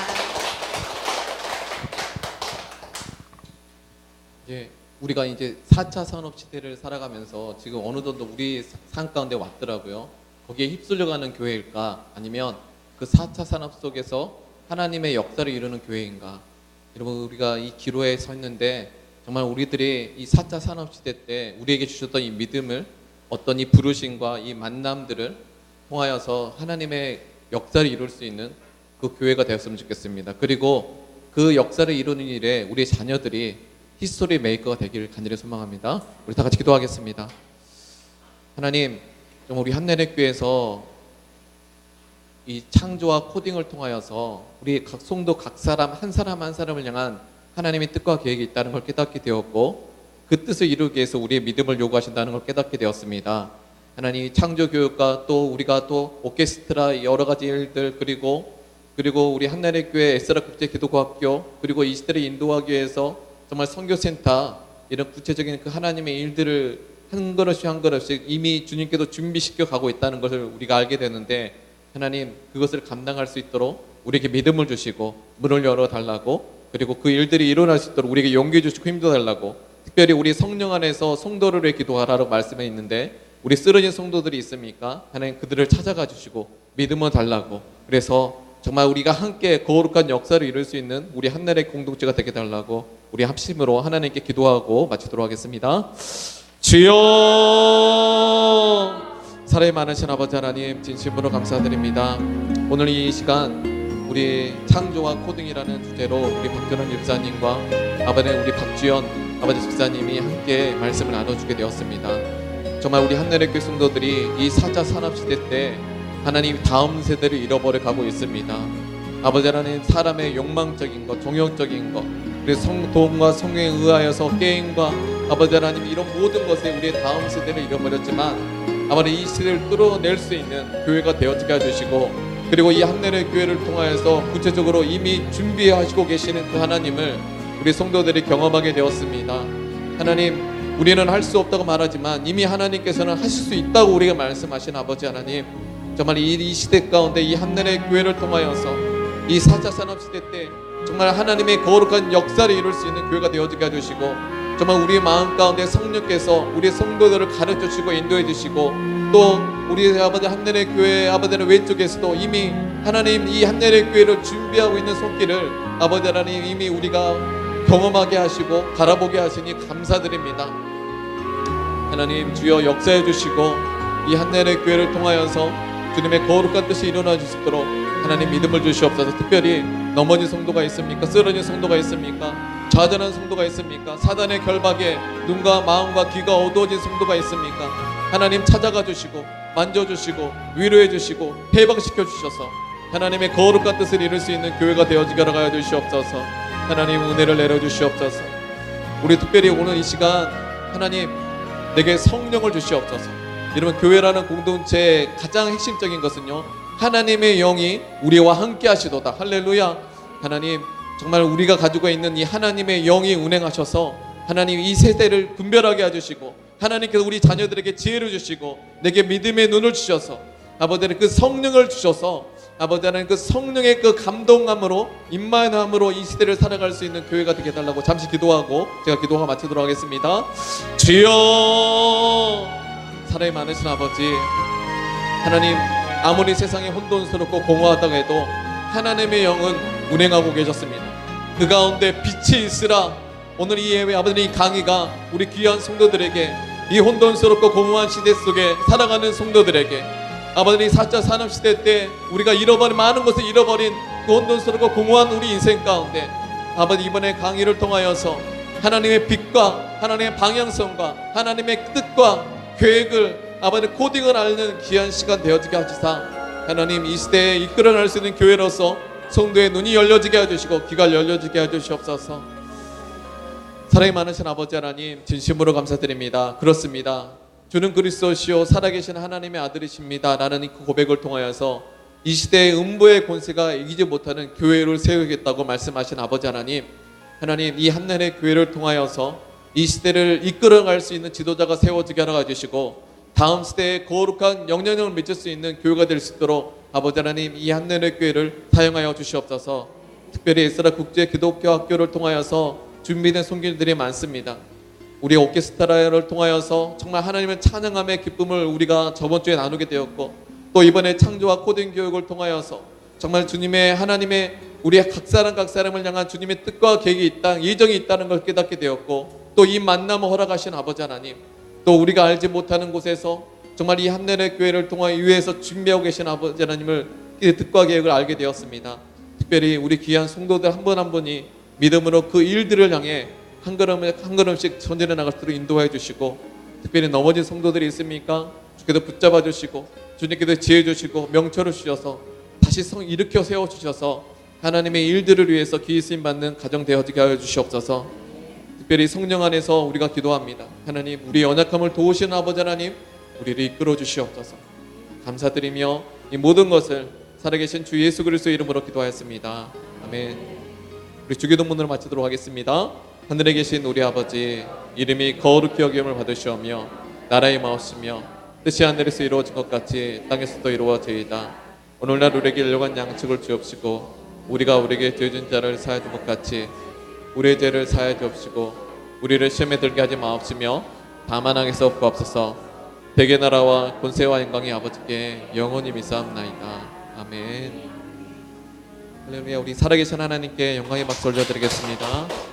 우리가 이제 4차 산업시대를 살아가면서 지금 어느 정도 우리 삶 가운데 왔더라고요. 거기에 휩쓸려가는 교회일까? 아니면 그 4차 산업 속에서 하나님의 역사를 이루는 교회인가? 여러분, 우리가 이 기로에 서 있는데 정말 우리들이 이 4차 산업시대 때 우리에게 주셨던 이 믿음을 어떤 이 부르심과 이 만남들을 통하여서 하나님의 역사를 이룰 수 있는 그 교회가 되었으면 좋겠습니다. 그리고 그 역사를 이루는 일에 우리 자녀들이 히스토리 메이커가 되기를 간절히 소망합니다. 우리 다 같이 기도하겠습니다. 하나님, 정말 우리 한나래 교회에서 이 창조와 코딩을 통하여서 우리 각 성도 각 사람 한 사람을 향한 하나님의 뜻과 계획이 있다는 걸 깨닫게 되었고 그 뜻을 이루기 위해서 우리의 믿음을 요구하신다는 걸 깨닫게 되었습니다. 하나님, 창조교육과 또 우리가 또 오케스트라 여러 가지 일들 그리고 우리 한나래 교회 에스라 국제기도과학교 그리고 이 시대를 인도하기 위해서 정말 선교센터 이런 구체적인 그 하나님의 일들을 한 걸음씩 이미 주님께서 준비시켜 가고 있다는 것을 우리가 알게 되는데 하나님, 그것을 감당할 수 있도록 우리에게 믿음을 주시고 문을 열어달라고 그리고 그 일들이 일어날 수 있도록 우리에게 용기 주시고 힘도 달라고 특별히 우리 성령 안에서 성도를 위해 기도하라고 말씀해 있는데 우리 쓰러진 성도들이 있습니까? 하나님, 그들을 찾아가 주시고 믿음을 달라고 그래서 정말 우리가 함께 거룩한 역사를 이룰 수 있는 우리 한나래 공동체가 되게 달라고 우리 합심으로 하나님께 기도하고 마치도록 하겠습니다. 주여, 사랑이 많으신 아버지 하나님, 진심으로 감사드립니다. 오늘 이 시간 우리 창조와 코딩이라는 주제로 우리 박준원 집사님과 우리 박주연 아버지 집사님이 함께 말씀을 나눠주게 되었습니다. 정말 우리 한나래 교회 성도들이 이 4차 산업시대 때 하나님 다음 세대를 잃어버려 가고 있습니다. 아버지 하나님, 사람의 욕망적인 것, 종욕적인 것, 그래서 돈과 성에 의하여서 게임과 아버지 하나님 이런 모든 것에 우리의 다음 세대를 잃어버렸지만 아버지 이 시대를 뚫어낼 수 있는 교회가 되어지게 해주시고 그리고 이 한나래 교회를 통하여서 구체적으로 이미 준비하시고 계시는 그 하나님을 우리 성도들이 경험하게 되었습니다. 하나님, 우리는 할 수 없다고 말하지만 이미 하나님께서는 하실 수 있다고 우리가 말씀하신 아버지 하나님, 정말 이 시대 가운데 이 한나라의 교회를 통하여서 이 4차 산업시대 때 정말 하나님의 거룩한 역사를 이룰 수 있는 교회가 되어지게 해주시고, 정말 우리의 마음 가운데 성령께서 우리 성도들을 가르쳐 주시고 인도해 주시고, 또 우리 아버지 한나라의 교회 아버지의 왼쪽에서도 이미 하나님 이 한나라의 교회를 준비하고 있는 손길을 아버지 하나님 이미 우리가 경험하게 하시고 바라보게 하시니 감사드립니다. 하나님 주여 역사해 주시고 이 한나라의 교회를 통하여서 주님의 거룩한 뜻이 일어나 주시도록 하나님 믿음을 주시옵소서. 특별히 넘어진 성도가 있습니까? 쓰러진 성도가 있습니까? 좌절한 성도가 있습니까? 사단의 결박에 눈과 마음과 귀가 어두워진 성도가 있습니까? 하나님 찾아가 주시고 만져주시고 위로해 주시고 해방시켜 주셔서 하나님의 거룩한 뜻을 이룰 수 있는 교회가 되어지게 하여 주시옵소서. 하나님 은혜를 내려 주시옵소서. 우리 특별히 오늘 이 시간 하나님 내게 성령을 주시옵소서. 여러분, 교회라는 공동체의 가장 핵심적인 것은요, 하나님의 영이 우리와 함께 하시도다. 할렐루야. 하나님 정말 우리가 가지고 있는 이 하나님의 영이 운행하셔서 하나님 이 세대를 분별하게 해주시고, 하나님께서 우리 자녀들에게 지혜를 주시고 내게 믿음의 눈을 주셔서 아버지는 그 성령을 주셔서 아버지는 그 성령의 그 감동함으로 임마누함으로 이 시대를 살아갈 수 있는 교회가 되게 해달라고 잠시 기도하고 제가 기도가 마치도록 하겠습니다. 주여, 사랑이 많으신 아버지 하나님, 아무리 세상이 혼돈스럽고 공허하다고 해도 하나님의 영은 운행하고 계셨습니다. 그 가운데 빛이 있으라. 오늘 이 예배 아버지 이 강의가 우리 귀한 성도들에게 이 혼돈스럽고 공허한 시대 속에 살아가는 성도들에게 아버지 4차 산업시대 때 우리가 잃어버린 많은 것을 잃어버린 그 혼돈스럽고 공허한 우리 인생 가운데 아버지 이번에 강의를 통하여서 하나님의 빛과 하나님의 방향성과 하나님의 뜻과 계획을 아버지 코딩을 알는 귀한 시간 되어지게 하시사 하나님 이 시대에 이끌어갈 수 있는 교회로서 성도의 눈이 열려지게 해주시고 귀가 열려지게 해주시옵소서. 사랑이 많으신 아버지 하나님 진심으로 감사드립니다. 그렇습니다. 주는 그리스도시요 살아계신 하나님의 아들이십니다 라는 이 고백을 통하여서 이 시대의 음부의 권세가 이기지 못하는 교회를 세우겠다고 말씀하신 아버지 하나님, 하나님 이 한나라의 교회를 통하여서 이 시대를 이끌어갈 수 있는 지도자가 세워지게 하여 주시고 다음 시대에 거룩한 영향력을 미칠 수 있는 교회가 될 수 있도록 아버지 하나님 이 한나라의 교회를 사용하여 주시옵소서. 특별히 에스라 국제 기독교 학교를 통하여서 준비된 손길들이 많습니다. 우리 오케스트라를 통하여서 정말 하나님의 찬양함의 기쁨을 우리가 저번 주에 나누게 되었고, 또 이번에 창조와 코딩 교육을 통하여서 정말 주님의 하나님의 우리 각 사람을 향한 주님의 뜻과 계획이 있다, 예정이 있다는 걸 깨닫게 되었고, 또 이 만남을 허락하신 아버지 하나님, 또 우리가 알지 못하는 곳에서 정말 이 한나라의 교회를 통하여 위에서 준비하고 계신 아버지 하나님을 뜻과 계획을 알게 되었습니다. 특별히 우리 귀한 성도들 한 분 한 분이 믿음으로 그 일들을 향해 한 걸음씩 전진해 나갈 수 있도록 인도해 주시고, 특별히 넘어진 성도들이 있습니까? 주께서 붙잡아 주시고 주님께서 지혜 주시고 명철을 주셔서 다시 일으켜 세워 주셔서 하나님의 일들을 위해서 기회 쓰임 받는 가정 되어지게 하여 주시옵소서. 특별히 성령 안에서 우리가 기도합니다. 하나님 우리 연약함을 도우시는 아버지 하나님, 우리를 이끌어 주시옵소서. 감사드리며 이 모든 것을 살아계신 주 예수 그리스도의 이름으로 기도하였습니다. 아멘. 우리 주기도문으로 마치도록 하겠습니다. 하늘에 계신 우리 아버지, 이름이 거룩히 여김을 받으시오며 나라의 마옵시며 뜻이 하늘에서 이루어진 것 같이 땅에서도 이루어지이다. 오늘날 우리에게 일용할 양식을 주옵시고 우리가 우리에게 죄 진 자를 사하여 준 것 같이 우리의 죄를 사하여 주옵시고 우리를 시험에 들게 하지 마옵시며 다만 악에서 구하옵소서. 대개 나라와 권세와 영광이 아버지께 영원히 미사옵나이다. 아멘. 할렐루야. 우리 살아계신 하나님께 영광의 박수 올려드리겠습니다.